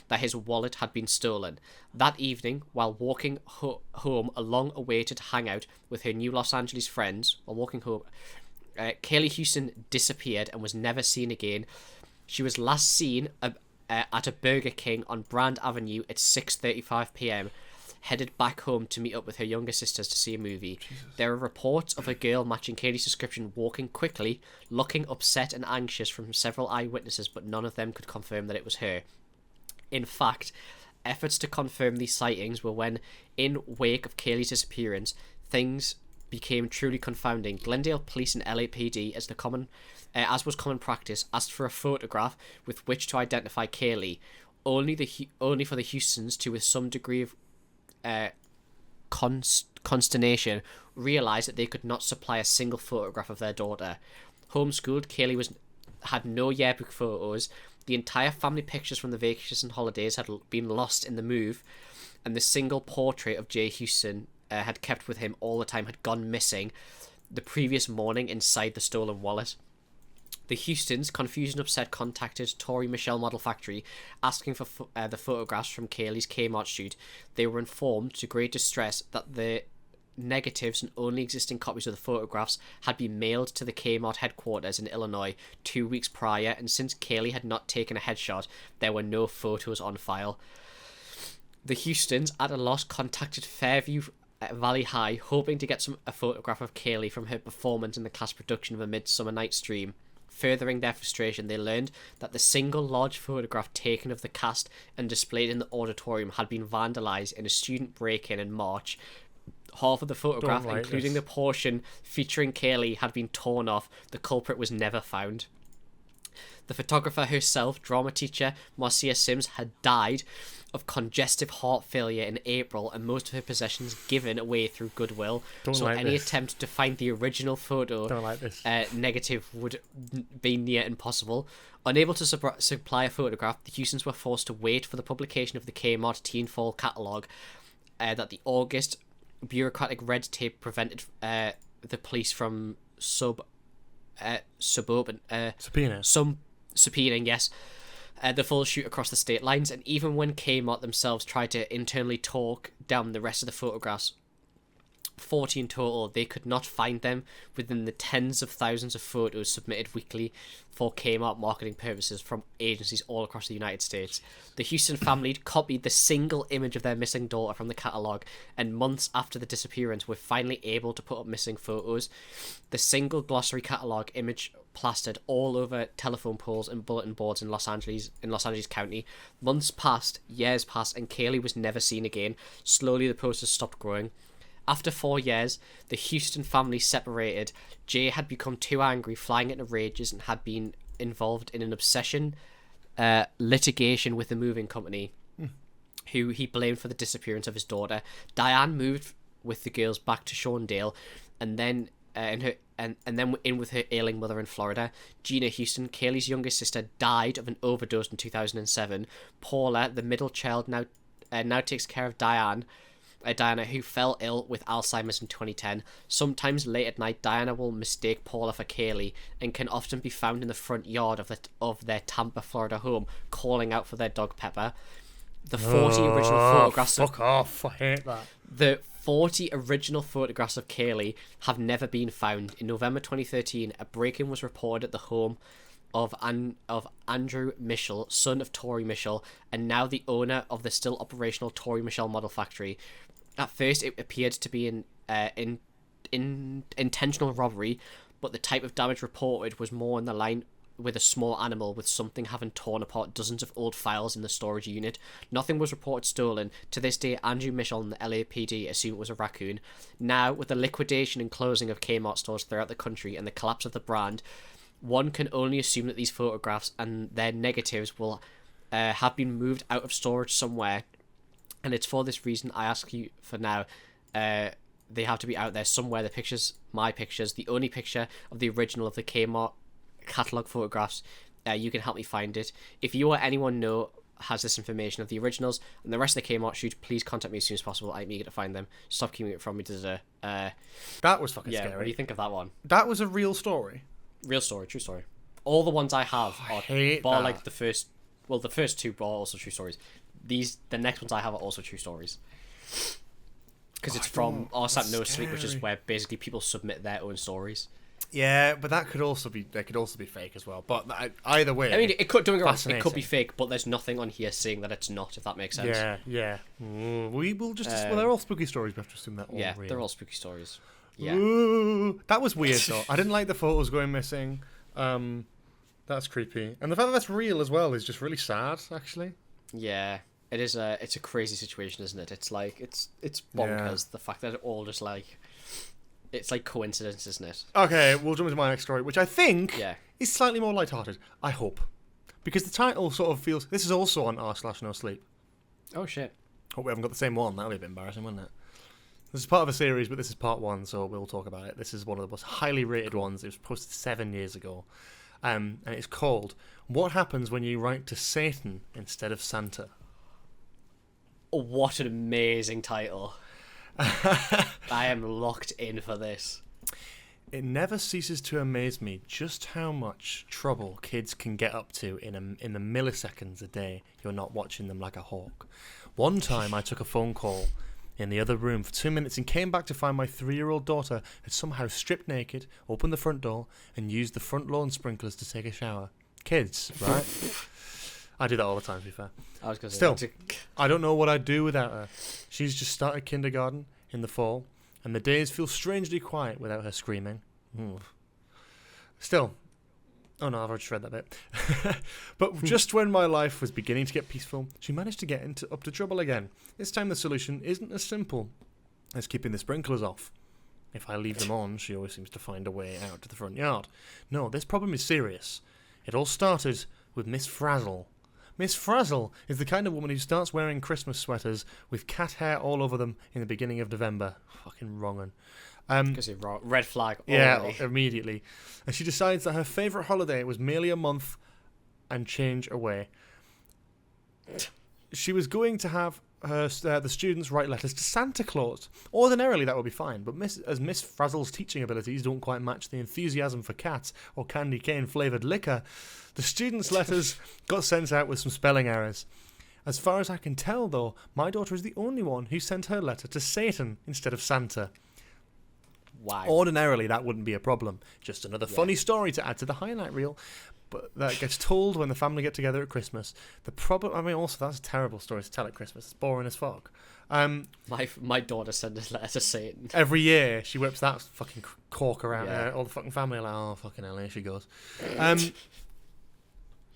B: that his wallet had been stolen. That evening, while walking home a long-awaited hangout with her new Los Angeles friends, Kaylee Houston disappeared and was never seen again. She was last seen at a Burger King on Brand Avenue at 6:35 p.m., headed back home to meet up with her younger sisters to see a movie. Jesus. There are reports of a girl matching Katie's description walking quickly, looking upset and anxious from several eyewitnesses, but none of them could confirm that it was her. In fact, efforts to confirm these sightings were when, in wake of Kaylee's disappearance, things became truly confounding. Glendale Police and LAPD, as was common practice, asked for a photograph with which to identify Kaylee, only for the Houstons to, with some degree of consternation, realised that they could not supply a single photograph of their daughter. Homeschooled, Kaylee had no yearbook photos. The entire family pictures from the vacation holidays had been lost in the move, and the single portrait of Jay Houston had kept with him all the time had gone missing the previous morning inside the stolen wallet. The Houstons, confused and upset, contacted Tori Michelle Model Factory, asking for the photographs from Kaylee's K-Mart shoot. They were informed, to great distress, that the negatives and only existing copies of the photographs had been mailed to the K-Mart headquarters in Illinois 2 weeks prior, and since Kaylee had not taken a headshot, there were no photos on file. The Houstons, at a loss, contacted Fairview Valley High, hoping to get a photograph of Kaylee from her performance in the class production of A Midsummer Night's Dream. Furthering their frustration, they learned that the single large photograph taken of the cast and displayed in the auditorium had been vandalised in a student break-in in March. Half of the photograph, including the portion featuring Kaylee, had been torn off. The culprit was never found. The photographer herself, drama teacher Marcia Sims, had died of congestive heart failure in April, and most of her possessions given away through Goodwill. Attempt to find the original photo negative would be near impossible. Unable to supply a photograph, the Houstons were forced to wait for the publication of the K-Mart Teen Fall Catalogue. That the August bureaucratic red tape prevented the police from subpoenaing, yes, the full shoot across the state lines. And even when Kmart themselves tried to internally talk down the rest of the photographs 40 in total, they could not find them within the tens of thousands of photos submitted weekly for K-Mart marketing purposes from agencies all across the United States. The Houston family copied the single image of their missing daughter from the catalogue, and months after the disappearance were finally able to put up missing photos. The single glossary catalogue image plastered all over telephone poles and bulletin boards in Los Angeles County. Months passed, years passed, and Kaylee was never seen again. Slowly the posters stopped growing. After 4 years, the Houston family separated. Jay had become too angry, flying into rages, and had been involved in an litigation with the moving company, who he blamed for the disappearance of his daughter. Diane moved with the girls back to Shawndale, and then in with her ailing mother in Florida. Gina Houston, Kaylee's youngest sister, died of an overdose in 2007. Paula, the middle child, now takes care of Diana, who fell ill with Alzheimer's in 2010. Sometimes late at night, Diana will mistake Paula for Kaylee and can often be found in the front yard of their Tampa, Florida home, calling out for their dog Pepper. The 40 original photographs.
A: Fuck off! I hate that.
B: The 40 original photographs of Kaylee have never been found. In November 2013, a break-in was reported at the home of Andrew Michel, son of Tori Michel, and now the owner of the still operational Tori Michel model factory. At first, it appeared to be an intentional robbery, but the type of damage reported was more in the line with a small animal, with something having torn apart dozens of old files in the storage unit. Nothing was reported stolen. To this day, Andrew Michel and the LAPD assume it was a raccoon. Now, with the liquidation and closing of Kmart stores throughout the country and the collapse of the brand, one can only assume that these photographs and their negatives will have been moved out of storage somewhere. And it's for this reason I ask you for now. They have to be out there somewhere. The pictures, my pictures, the only picture of the original of the K-Mart catalogue photographs. You can help me find it. If you or anyone has this information of the originals and the rest of the K-Mart shoot, please contact me as soon as possible. I'm eager to find them. Stop keeping it from me.
A: That was fucking scary.
B: What do you think of that one?
A: That was a real story.
B: Real story, true story. All the ones I have are like the first two are also true stories. The next ones I have are also true stories. Because it's from Arsat No Sleep, which is where basically people submit their own stories.
A: Yeah, but they could also be fake as well. But either way,
B: I mean, it could be fake, but there's nothing on here saying that it's not. If that makes sense.
A: Yeah. We will just. Well, they're all spooky stories. We have to assume that.
B: Yeah, real. They're all spooky stories. Yeah.
A: Ooh, that was weird though. I didn't like the photos going missing. That's creepy, and the fact that that's real as well is just really sad, actually.
B: Yeah, it is. It's a crazy situation, isn't it? It's like it's bonkers. The fact that it all just like. It's like coincidence, isn't it?
A: Okay, we'll jump into my next story, which I think is slightly more lighthearted. I hope. Because the title sort of feels... This is also on r/no sleep.
B: Oh, shit.
A: Hope we haven't got the same one. That would be a bit embarrassing, wouldn't it? This is part of a series, but this is part one, so we'll talk about it. This is one of the most highly rated ones. It was posted 7 years ago. And it's called, What Happens When You Write to Satan Instead of Santa?
B: What an amazing title. I am locked in for this.
A: It never ceases to amaze me just how much trouble kids can get up to in the milliseconds a day you're not watching them like a hawk. One time I took a phone call in the other room for 2 minutes and came back to find my 3-year-old daughter had somehow stripped naked, opened the front door, and used the front lawn sprinklers to take a shower. Kids, right? I do that all the time, to be fair.
B: I was gonna say,
A: Still, I don't know what I'd do without her. She's just started kindergarten in the fall, and the days feel strangely quiet without her screaming. Still, oh no, I've already read that bit. But just when my life was beginning to get peaceful, she managed to get up to trouble again. This time the solution isn't as simple as keeping the sprinklers off. If I leave them on, she always seems to find a way out to the front yard. No, this problem is serious. It all started with Miss Frazzle. Miss Frazzle is the kind of woman who starts wearing Christmas sweaters with cat hair all over them in the beginning of November. Fucking wrongin'.
B: Because you're wrong. Red flag.
A: Yeah, immediately. And she decides that her favourite holiday was merely a month and change away. She was going to have the students write letters to Santa Claus. Ordinarily that would be fine, but as Miss Frazzle's teaching abilities don't quite match the enthusiasm for cats or candy cane flavoured liquor, the students' letters got sent out with some spelling errors. As far as I can tell, though, my daughter is the only one who sent her letter to Satan instead of Santa.
B: Wow.
A: Ordinarily, that wouldn't be a problem. Just another funny story to add to the highlight reel. But that gets told when the family get together at Christmas. The problem, I mean, also, that's a terrible story to tell at Christmas. It's boring as fuck.
B: My daughter sent a letter to Satan.
A: Every year, she whips that fucking cork around. All the fucking family are like, oh, fucking hell, here she goes.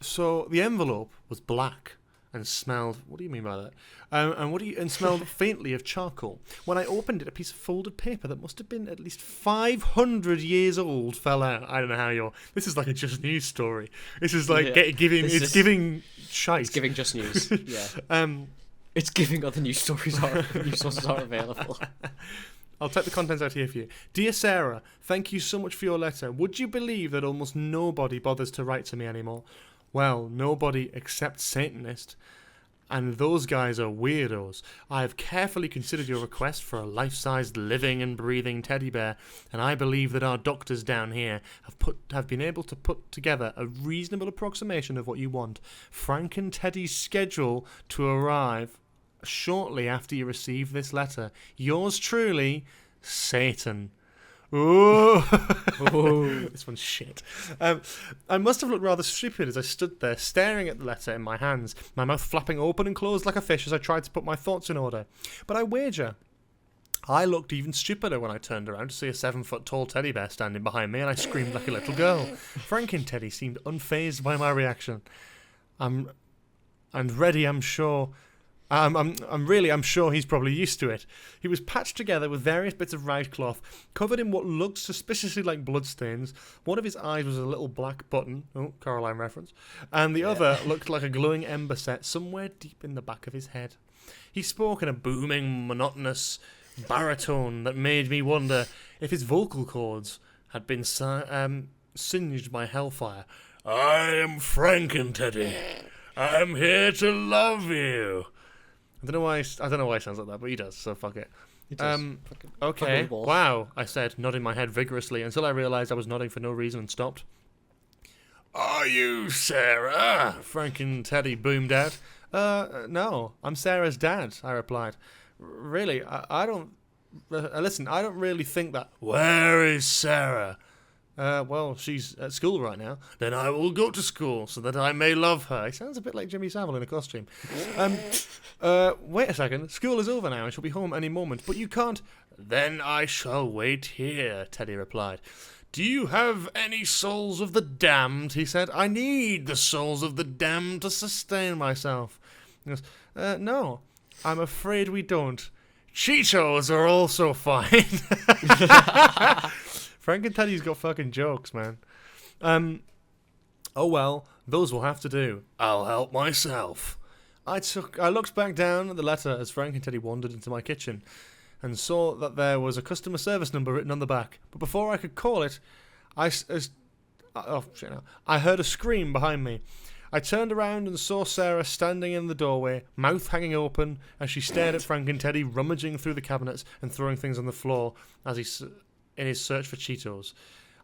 A: So the envelope was black and smelled. What do you mean by that? And smelled faintly of charcoal. When I opened it, a piece of folded paper that must have been at least 500 years old fell out. I don't know how you're. This is like a Just News story. This is like giving shite.
B: It's giving Just News. Yeah. It's giving other news stories. News sources are available.
A: I'll type the contents out here for you. Dear Sarah, thank you so much for your letter. Would you believe that almost nobody bothers to write to me anymore? Well, nobody except Satanist. And those guys are weirdos. I have carefully considered your request for a life-sized living and breathing teddy bear, and I believe that our doctors down here have been able to put together a reasonable approximation of what you want. Frank and Teddy's schedule to arrive shortly after you receive this letter. Yours truly, Satan. Ooh. This one's shit. I must have looked rather stupid as I stood there staring at the letter in my hands, my mouth flapping open and closed like a fish as I tried to put my thoughts in order. But I wager I looked even stupider when I turned around to see a 7-foot-tall teddy bear standing behind me, and I screamed like a little girl. Frank and Teddy seemed unfazed by my reaction. I'm sure he's probably used to it. He was patched together with various bits of rag cloth, covered in what looked suspiciously like bloodstains. One of his eyes was a little black button, Coraline reference, and the other looked like a glowing ember set somewhere deep in the back of his head. He spoke in a booming, monotonous baritone that made me wonder if his vocal cords had been singed by hellfire. I am Frank and Teddy. I'm here to love you. I don't know why he sounds like that, but he does, so fuck it. Okay, wow, I said, nodding my head vigorously until I realised I was nodding for no reason and stopped. Are you Sarah? Frank and Teddy boomed out. No, I'm Sarah's dad, I replied. Really, I don't... listen, I don't really think that... Where is Sarah? Well, she's at school right now. Then I will go to school so that I may love her. He sounds a bit like Jimmy Savile in a costume. Wait a second. School is over now. I shall be home any moment. But you can't... Then I shall wait here, Teddy replied. Do you have any souls of the damned? He said. I need the souls of the damned to sustain myself. He goes, no, I'm afraid we don't. Cheetos are also fine. Frank and Teddy's got fucking jokes, man. Oh well, those will have to do. I'll help myself. I looked back down at the letter as Frank and Teddy wandered into my kitchen and saw that there was a customer service number written on the back. But before I could call it, I heard a scream behind me. I turned around and saw Sarah standing in the doorway, mouth hanging open, as she stared at Frank and Teddy rummaging through the cabinets and throwing things on the floor in his search for Cheetos.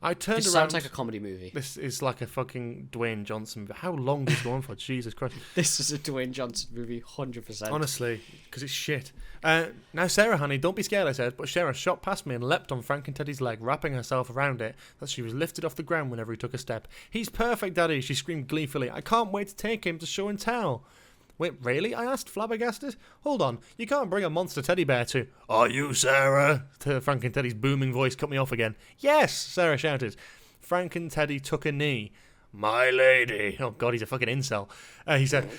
A: I turned around. This
B: sounds like a comedy movie.
A: This is like a fucking Dwayne Johnson movie. How long is it going for? Jesus Christ.
B: This is a Dwayne Johnson movie, 100%.
A: Honestly, because it's shit. Now, Sarah, honey, don't be scared, I said, but Sarah shot past me and leapt on Frank and Teddy's leg, wrapping herself around it, that she was lifted off the ground whenever he took a step. He's perfect, Daddy, she screamed gleefully. I can't wait to take him to show and tell. Wait, really? I asked, flabbergasted. Hold on, you can't bring a monster teddy bear to... Are you Sarah? Frank and Teddy's booming voice cut me off again. Yes, Sarah shouted. Frank and Teddy took a knee. My lady. Oh God, he's a fucking incel. He said,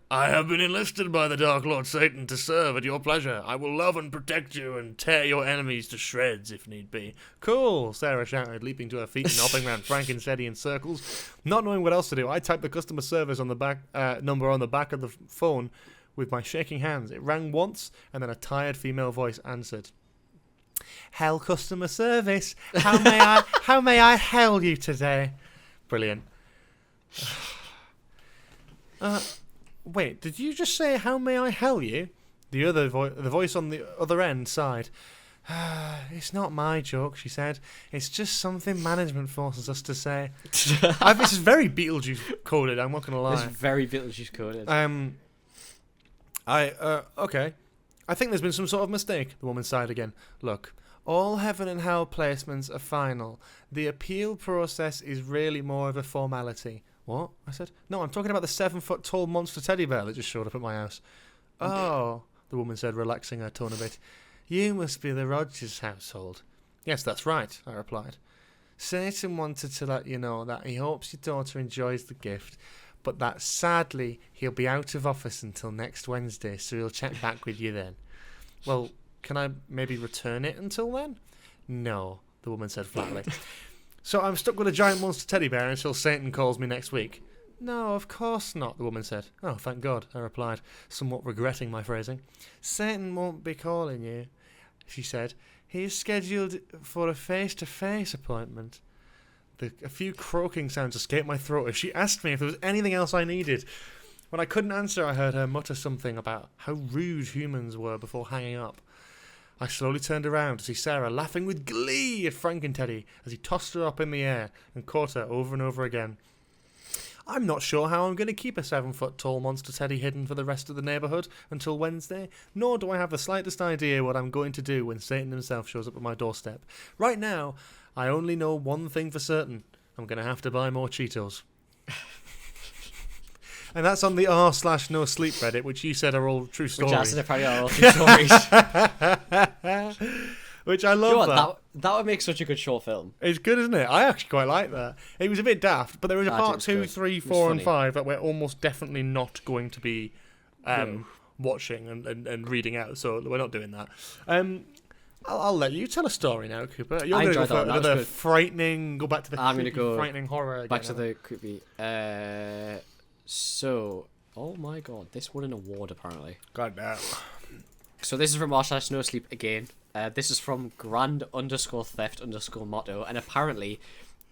A: I have been enlisted by the Dark Lord Satan to serve at your pleasure. I will love and protect you and tear your enemies to shreds if need be. Cool, Sarah shouted, leaping to her feet and hopping around Frank and Teddy in circles. Not knowing what else to do, I typed the customer service on the back number on the back of the phone with my shaking hands. It rang once, and then a tired female voice answered. Hell customer service. How may I hell you today? Brilliant. Wait, did you just say, how may I hell you? The voice on the other end sighed. It's not my joke, she said. It's just something management forces us to say. This is very Beetlejuice coded, I'm not going to lie.
B: It's very Beetlejuice coded.
A: Okay. I think there's been some sort of mistake, the woman sighed again. Look, All heaven and hell placements are final. The appeal process is really more of a formality. What? I said. No, I'm talking about the 7-foot-tall monster teddy bear that just showed up at my house. Oh, the woman said, relaxing her tone a bit. You must be the Rogers household. Yes, that's right, I replied. Satan wanted to let you know that he hopes your daughter enjoys the gift, but that sadly he'll be out of office until next Wednesday, so he'll check back with you then. Well, can I maybe return it until then? No, the woman said flatly. So I'm stuck with a giant monster teddy bear until Satan calls me next week? No, of course not, the woman said. Oh, thank God, I replied, somewhat regretting my phrasing. Satan won't be calling you, she said. He's scheduled for a face-to-face appointment. A few croaking sounds escaped my throat as she asked me if there was anything else I needed. When I couldn't answer, I heard her mutter something about how rude humans were before hanging up. I slowly turned around to see Sarah laughing with glee at Frankenteddy as he tossed her up in the air and caught her over and over again. I'm not sure how I'm going to keep a 7-foot-tall monster teddy hidden for the rest of the neighbourhood until Wednesday, nor do I have the slightest idea what I'm going to do when Satan himself shows up at my doorstep. Right now, I only know one thing for certain. I'm going to have to buy more Cheetos. And that's on the r/no sleep Reddit, which you said are all true stories.
B: Which I said apparently are all true stories.
A: Which I love.
B: That would make such a good short film.
A: It's good, isn't it? I actually quite like that. It was a bit daft, but there was a part 2, 3, 4, and 5 that we're almost definitely not going to be watching and reading out, so we're not doing that. I'll let you tell a story now, Cooper. You're going to go for another frightening... Go back to the frightening horror again.
B: Back to the creepy... So... Oh my god, this won an award, apparently.
A: God damn.
B: So this is from r/no sleep again. This is from grand_theft_motto, and apparently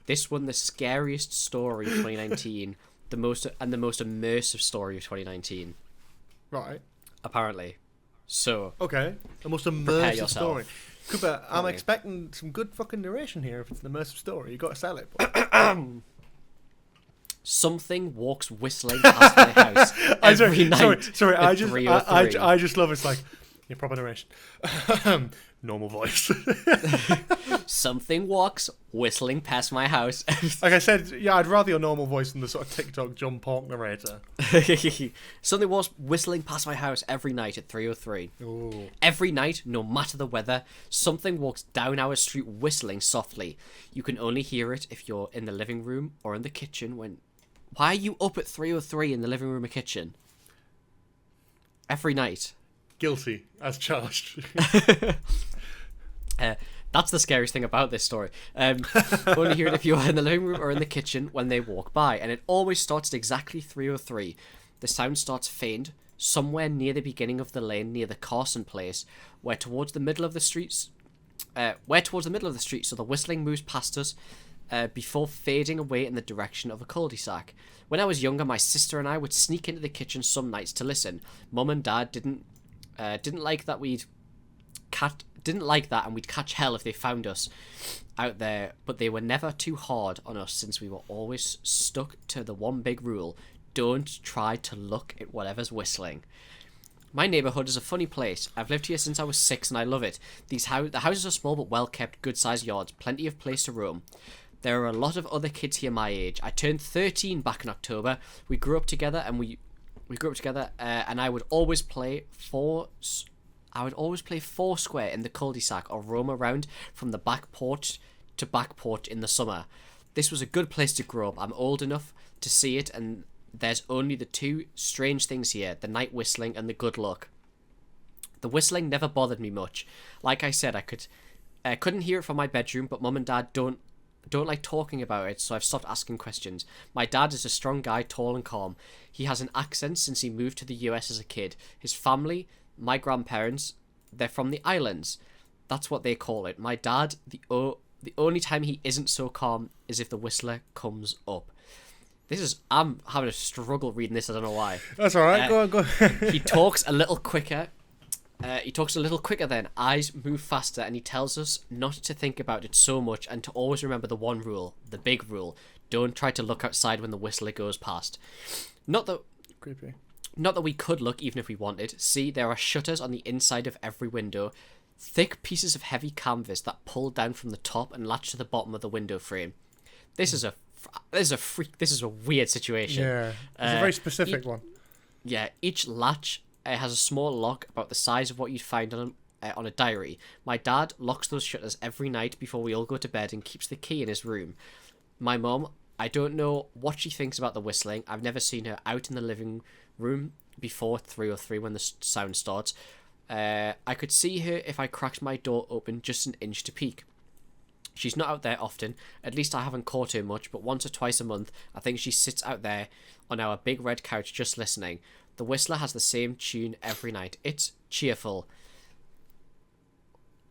B: this won the scariest story of 2019, the most immersive story of 2019.
A: Right.
B: Apparently. So.
A: Okay. The most immersive story. Cooper, I'm expecting some good fucking narration here. If it's an immersive story, you got to sell it.
B: Something walks whistling past my house every night.
A: Sorry. I just love it's like. Yeah, proper narration. Normal voice.
B: Something walks whistling past my house.
A: Like I said, yeah, I'd rather your normal voice than the sort of TikTok John Park narrator.
B: Something walks whistling past my house every night at 3:03.
A: Ooh.
B: Every night, no matter the weather, something walks down our street whistling softly. You can only hear it if you're in the living room or in the kitchen when... Why are you up at 3:03 in the living room or kitchen? Every night.
A: Guilty, as charged.
B: That's the scariest thing about this story. Only hear it if you're in the living room or in the kitchen when they walk by, and it always starts at exactly 3:03. The sound starts faint somewhere near the beginning of the lane near the Carson place, where towards the middle of the street, so the whistling moves past us before fading away in the direction of a cul-de-sac. When I was younger, my sister and I would sneak into the kitchen some nights to listen. Mum and Dad didn't like that, and we'd catch hell if they found us out there, but they were never too hard on us since we were always stuck to the one big rule: don't try to look at whatever's whistling. My neighbourhood is a funny place. I've lived here since I was 6 and I love it. The houses are small but well kept, good sized yards, plenty of place to roam. There are a lot of other kids here my age. I turned 13 back in October. We grew up together and and I would always play foursquare in the cul-de-sac or roam around from the back porch to back porch in the summer. This was a good place to grow up. I'm old enough to see it, and there's only the two strange things here: the night whistling and the good luck. The whistling never bothered me much. Like I said, I couldn't hear it from my bedroom, but Mum and Dad don't like talking about it, so I've stopped asking questions. My dad is a strong guy, tall and calm. He has an accent since he moved to the US as a kid. His family, my grandparents, they're from the islands. That's what they call it. My dad, the only time he isn't so calm is if the whistler comes up. I'm having a struggle reading this, I don't know why.
A: That's alright, go on.
B: He talks a little quicker. Then. Eyes move faster, and he tells us not to think about it so much and to always remember the one rule, the big rule: don't try to look outside when the whistler goes past.
A: Creepy.
B: Not that we could look even if we wanted. See, there are shutters on the inside of every window. thick pieces of heavy canvas that pulled down from the top and latched to the bottom of the window frame. This is a weird situation.
A: Yeah, it's a very specific one.
B: Yeah, each latch has a small lock about the size of what you'd find on a diary. My dad locks those shutters every night before we all go to bed and keeps the key in his room. My mum, I don't know what she thinks about the whistling. I've never seen her out in the living room before 3:03 when the sound starts. I could see her if I cracked my door open just an inch to peek. She's not out there often, at least I haven't caught her much, but once or twice a month, I think she sits out there on our big red couch just listening. The whistler has the same tune every night. It's cheerful.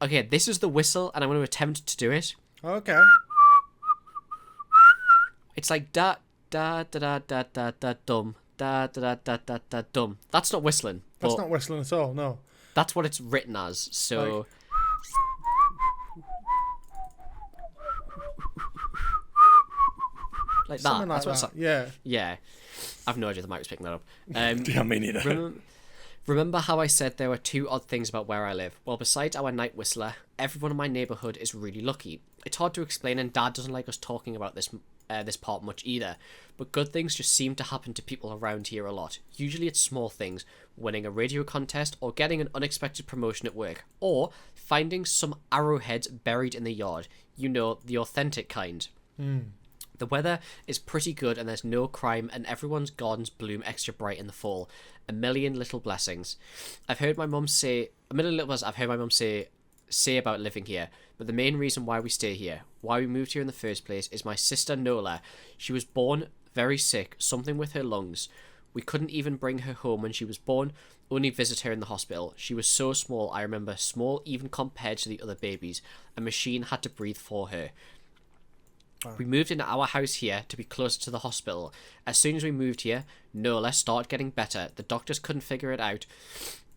B: Okay, this is the whistle, and I'm going to attempt to do it.
A: Okay.
B: It's like da da da da da da da dum da da da da da da dum. That's not whistling.
A: That's not whistling at all. No.
B: That's what it's written as. So. Like that.
A: Something like
B: That's
A: that.
B: What
A: yeah.
B: Yeah. I've no idea the mic was picking that up.
A: Yeah, me neither.
B: Remember how I said there were two odd things about where I live? Well, besides our night whistler, everyone in my neighbourhood is really lucky. It's hard to explain, and Dad doesn't like us talking about this part much either. But good things just seem to happen to people around here a lot. Usually it's small things, winning a radio contest, or getting an unexpected promotion at work, or finding some arrowheads buried in the yard. You know, the authentic kind. The weather is pretty good and there's no crime, and everyone's gardens bloom extra bright in the fall. A million little blessings. I've heard my mum say about living here, but the main reason why we stay here, why we moved here in the first place, is my sister Nola. She was born very sick, something with her lungs. We couldn't even bring her home when she was born, only visit her in the hospital. She was so small, I remember, small even compared to the other babies. A machine had to breathe for her. We moved into our house here to be closer to the hospital. As soon as we moved here, Nola started getting better. The doctors couldn't figure it out.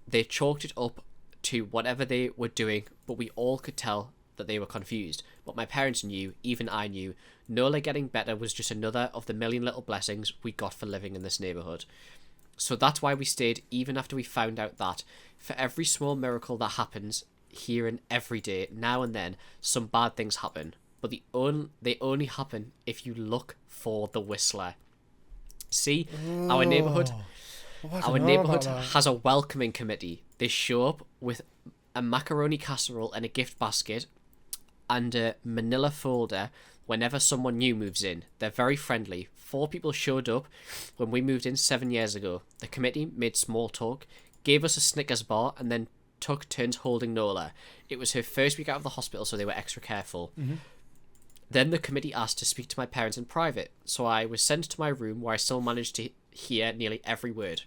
B: They chalked it up to whatever they were doing, but we all could tell that they were confused. But my parents knew, even I knew, Nola getting better was just another of the million little blessings we got for living in this neighbourhood. So that's why we stayed even after we found out that, for every small miracle that happens here and every day, now and then, some bad things happen. But they only happen if you look for the whistler. See, our neighbourhood has a welcoming committee. They show up with a macaroni casserole and a gift basket and a manila folder whenever someone new moves in. They're very friendly. 4 people showed up when we moved in 7 years ago. The committee made small talk, gave us a Snickers bar, and then took turns holding Nola. It was her first week out of the hospital, so they were extra careful. Then the committee asked to speak to my parents in private, so I was sent to my room where I still managed to hear nearly every word.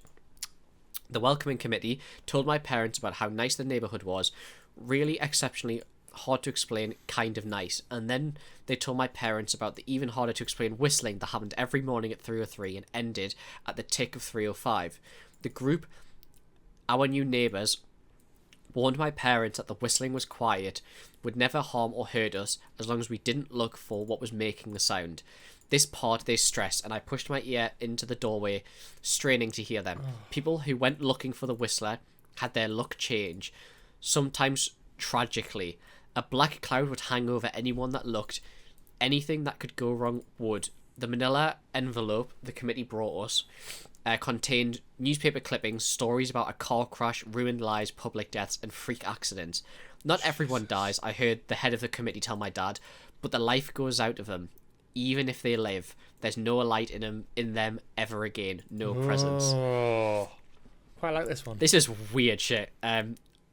B: The welcoming committee told my parents about how nice the neighbourhood was, really exceptionally hard to explain, kind of nice, and then they told my parents about the even harder to explain whistling that happened every morning at 3:03 and ended at the tick of 3:05. The group, our new neighbours, warned my parents that the whistling was quiet, would never harm or hurt us as long as we didn't look for what was making the sound. This part they stressed, and I pushed my ear into the doorway, straining to hear them. People who went looking for the whistler had their luck change, sometimes tragically. A black cloud would hang over anyone that looked. Anything that could go wrong would. The manila envelope the committee brought us contained newspaper clippings, stories about a car crash, ruined lives, public deaths, and freak accidents. Not everyone dies, I heard the head of the committee tell my dad, but the life goes out of them. Even if they live, there's no light in them ever again. No presence.
A: Oh, quite like this one.
B: This is weird shit.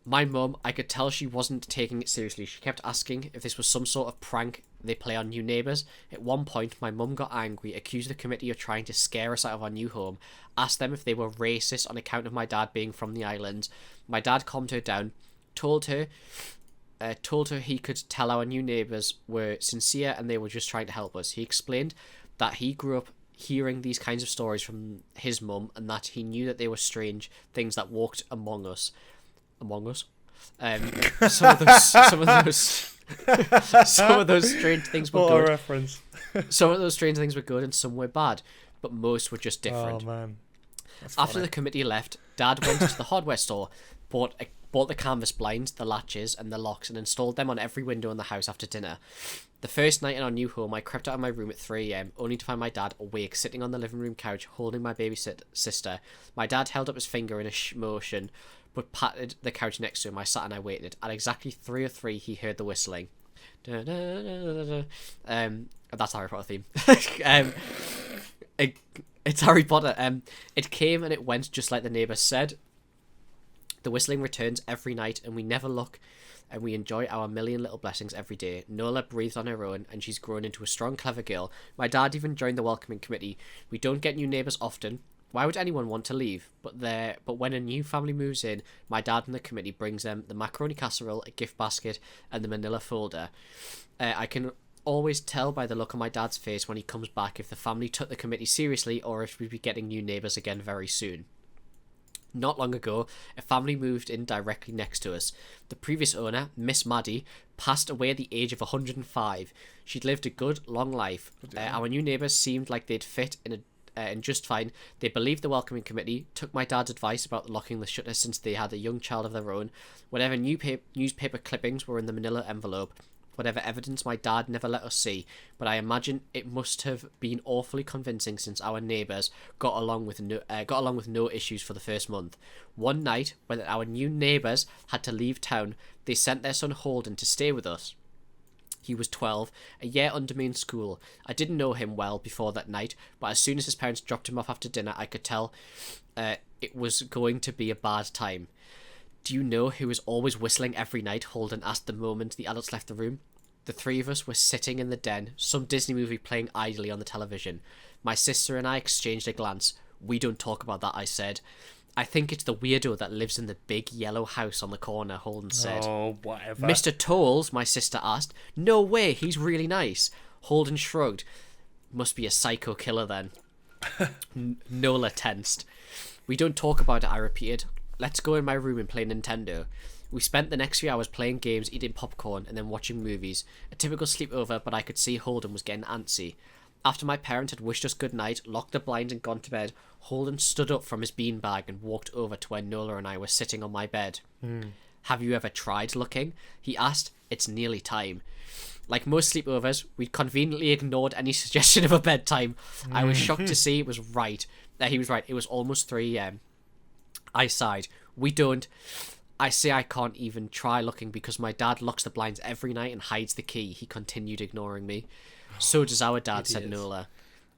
B: My mum, I could tell she wasn't taking it seriously. She kept asking if this was some sort of prank they play on new neighbours. At one point, my mum got angry, accused the committee of trying to scare us out of our new home, asked them if they were racist on account of my dad being from the island. My dad calmed her down, told her he could tell our new neighbours were sincere and they were just trying to help us. He explained that he grew up hearing these kinds of stories from his mum and that he knew that they were strange things that walked among us. Some of those strange things were good.
A: Reference.
B: Some of those strange things were good and some were bad, but most were just different.
A: Oh man.
B: After the committee left, Dad went to the hardware store, bought the canvas blinds, the latches, and the locks, and installed them on every window in the house after dinner. The first night in our new home, I crept out of my room at 3 a.m, only to find my dad awake, sitting on the living room couch, holding my baby sister. My dad held up his finger in a motion, but patted the couch next to him. I sat and I waited. At exactly 3:03, he heard the whistling. That's Harry Potter theme. It's Harry Potter. It came and it went just like the neighbour said. The whistling returns every night, and we never look, and we enjoy our million little blessings every day. Nola breathed on her own, and she's grown into a strong, clever girl. My dad even joined the welcoming committee. We don't get new neighbours often. Why would anyone want to leave? But when a new family moves in, my dad and the committee brings them the macaroni casserole, a gift basket, and the manila folder. I can always tell by the look on my dad's face when he comes back if the family took the committee seriously or if we'd be getting new neighbours again very soon. Not long ago, a family moved in directly next to us. The previous owner, Miss Maddie, passed away at the age of 105. She'd lived a good, long life. Our new neighbours seemed like they'd fit in just fine. They believed the welcoming committee, took my dad's advice about locking the shutters since they had a young child of their own. Whatever newspaper clippings were in the manila envelope, whatever evidence my dad never let us see, but I imagine it must have been awfully convincing since our neighbours got along with no issues for the first month. One night, when our new neighbours had to leave town, they sent their son Holden to stay with us. He was 12, a year under me in school. I didn't know him well before that night, but as soon as his parents dropped him off after dinner, I could tell it was going to be a bad time. Do you know who was always whistling every night? Holden asked the moment the adults left the room. The three of us were sitting in the den, some Disney movie playing idly on the television. My sister and I exchanged a glance. We don't talk about that, I said. I think it's the weirdo that lives in the big yellow house on the corner, Holden said.
A: Oh, whatever.
B: Mr. Tolles, my sister asked. No way, he's really nice. Holden shrugged. Must be a psycho killer then. Nola tensed. We don't talk about it, I repeated. Let's go in my room and play Nintendo. We spent the next few hours playing games, eating popcorn, and then watching movies. A typical sleepover, but I could see Holden was getting antsy. After my parents had wished us good night, locked the blinds and gone to bed, Holden stood up from his beanbag and walked over to where Nola and I were sitting on my bed. Have you ever tried looking? He asked. It's nearly time. Like most sleepovers, we'd conveniently ignored any suggestion of a bedtime. I was shocked to see he was right. It was almost 3 a.m. I sighed. We don't. I say I can't even try looking because my dad locks the blinds every night and hides the key. He continued ignoring me. So does our dad, said Nola.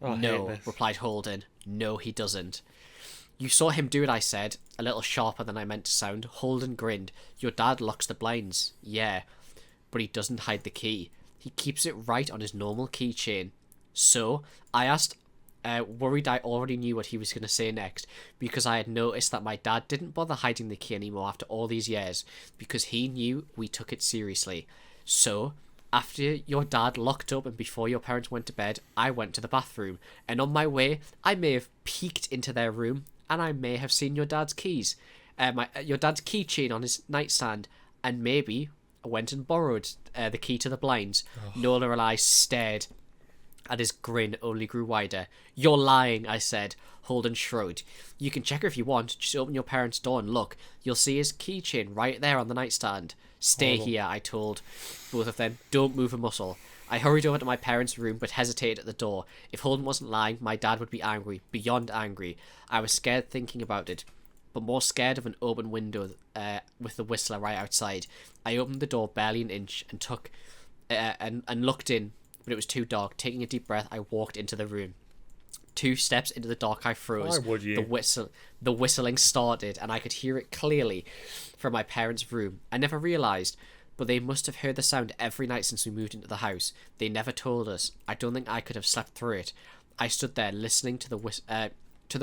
B: No, replied Holden. No, he doesn't. You saw him do it, I said, a little sharper than I meant to sound. Holden grinned. Your dad locks the blinds. Yeah, but he doesn't hide the key. He keeps it right on his normal keychain. So, I asked, worried I already knew what he was going to say next, because I had noticed that my dad didn't bother hiding the key anymore after all these years, because he knew we took it seriously. So, after your dad locked up and before your parents went to bed, I went to the bathroom, and on my way, I may have peeked into their room, and I may have seen your dad's keys, your dad's keychain on his nightstand, and maybe I went and borrowed the key to the blinds. Nola and I stared, and his grin only grew wider. You're lying, I said. Holden shrugged. You can check her if you want. Just open your parents' door and look. You'll see his keychain right there on the nightstand. Stay here, I told both of them. Don't move a muscle. I hurried over to my parents' room, but hesitated at the door. If Holden wasn't lying, my dad would be angry, beyond angry. I was scared thinking about it, but more scared of an open window with the whistler right outside. I opened the door barely an inch and and looked in, but it was too dark. Taking a deep breath, I walked into the room. 2 steps into the dark, I froze.
A: Why would you?
B: The whistling started, and I could hear it clearly from my parents' room. I never realised, but they must have heard the sound every night since we moved into the house. They never told us. I don't think I could have slept through it. I stood there listening to the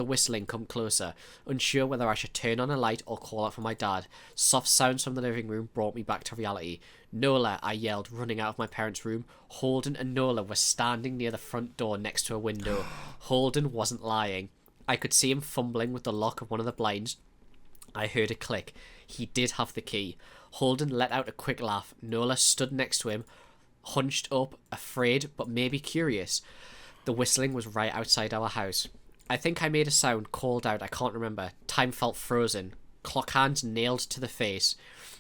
B: whistling come closer, unsure whether I should turn on a light or call out for my dad. Soft sounds from the living room brought me back to reality. Nola, I yelled, running out of my parents' room. Holden and Nola were standing near the front door next to a window. Holden wasn't lying. I could see him fumbling with the lock of one of the blinds. I heard a click. He did have the key. Holden let out a quick laugh. Nola stood next to him, hunched up, afraid but maybe curious. The whistling was right outside our house. I think I made a sound, called out, I can't remember. Time felt frozen. clock hands nailed to the face,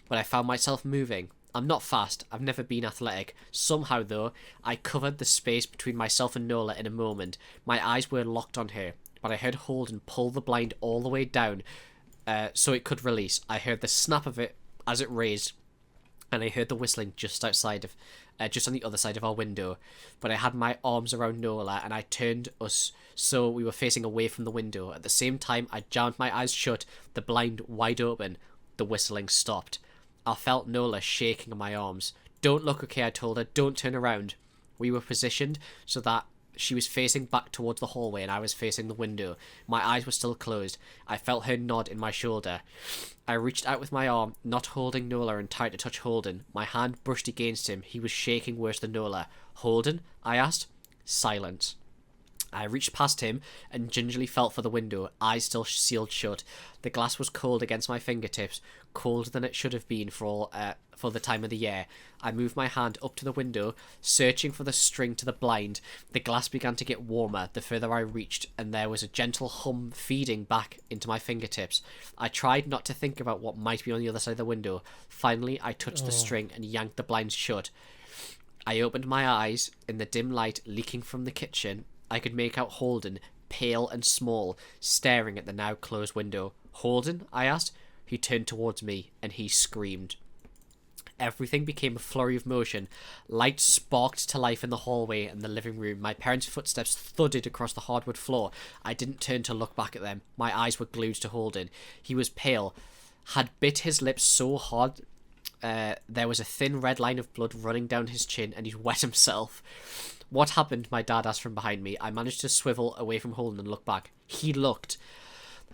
B: but I found myself moving. I'm not fast, I've never been athletic. Somehow, though, I covered the space between myself and Nola in a moment. My eyes were locked on her, but I heard Holden pull the blind all the way down so it could release. I heard the snap of it as it raised, and I heard the whistling just on the other side of our window. But I had my arms around Nola, and I turned us so we were facing away from the window. At the same time, I jammed my eyes shut, the blind wide open. The whistling stopped. I felt Nola shaking in my arms. Don't look, okay, I told her. Don't turn around. We were positioned so that she was facing back towards the hallway and I was facing the window. My eyes were still closed. I felt her nod in my shoulder. I reached out with my arm, not holding Nola, and tried to touch Holden. My hand brushed against him. He was shaking worse than Nola. Holden? I asked. Silence. I reached past him and gingerly felt for the window, eyes still sealed shut. The glass was cold against my fingertips, colder than it should have been for the time of the year. I moved my hand up to the window, searching for the string to the blind. The glass began to get warmer the further I reached, and there was a gentle hum feeding back into my fingertips. I tried not to think about what might be on the other side of the window. Finally, I touched the string and yanked the blinds shut. I opened my eyes. In the dim light leaking from the kitchen, I could make out Holden, pale and small, staring at the now closed window. Holden? I asked. He turned towards me, and he screamed. Everything became a flurry of motion. Light sparked to life in the hallway and the living room. My parents' footsteps thudded across the hardwood floor. I didn't turn to look back at them. My eyes were glued to Holden. He was pale, had bit his lips so hard there was a thin red line of blood running down his chin, and he'd wet himself. What happened? My dad asked from behind me. I managed to swivel away from Holden and look back. He looked.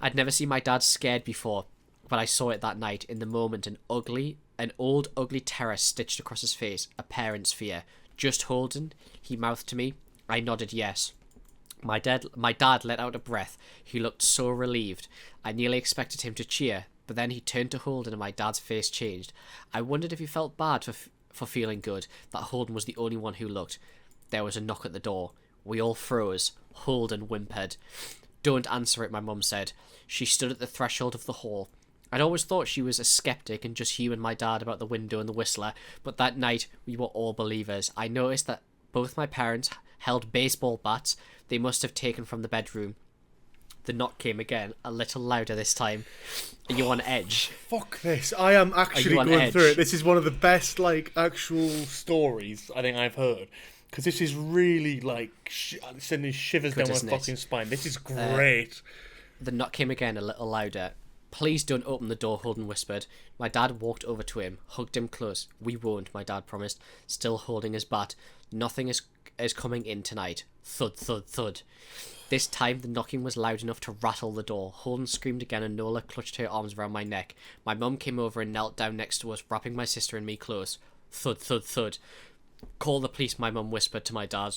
B: I'd never seen my dad scared before, but I saw it that night. In the moment, an old ugly terror stitched across his face, a parent's fear. Just Holden? He mouthed to me. I nodded yes. My dad let out a breath. He looked so relieved. I nearly expected him to cheer, but then he turned to Holden and my dad's face changed. I wondered if he felt bad for feeling good, that Holden was the only one who looked. There was a knock at the door. We all froze. Holden whimpered. Don't answer it, my mum said. She stood at the threshold of the hall. I'd always thought she was a skeptic and just humored my dad about the window and the whistler, but that night we were all believers. I noticed that both my parents held baseball bats they must have taken from the bedroom. The knock came again, a little louder this time. Are you on edge?
A: Fuck this. I am actually going through it. This is one of the best, actual stories I think I've heard. Because this is really, sending shivers down my fucking spine. This is great.
B: The knock came again, a little louder. Please don't open the door, Holden whispered. My dad walked over to him, hugged him close. We won't, my dad promised, still holding his bat. Nothing is coming in tonight. Thud, thud, thud. This time the knocking was loud enough to rattle the door. Holden screamed again and Nola clutched her arms around my neck. My mum came over and knelt down next to us, wrapping my sister and me close. Thud, thud, thud. Call the police, my mum whispered to my dad.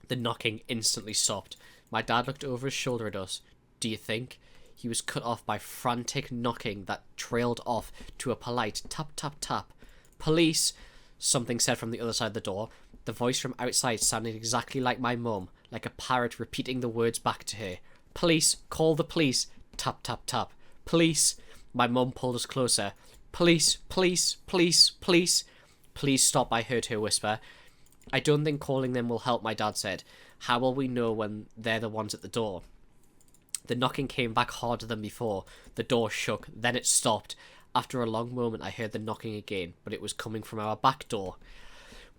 B: The knocking instantly stopped. My dad looked over his shoulder at us. Do you think? He was cut off by frantic knocking that trailed off to a polite tap, tap, tap. Police! Something said from the other side of the door. The voice from outside sounded exactly like my mum, like a parrot repeating the words back to her. Police! Call the police! Tap, tap, tap. Police! My mum pulled us closer. Police! Police! Police! Police! Please stop, I heard her whisper. I don't think calling them will help, my dad said. How will we know when they're the ones at the door? The knocking came back harder than before. The door shook, then it stopped. After a long moment I heard the knocking again, but it was coming from our back door.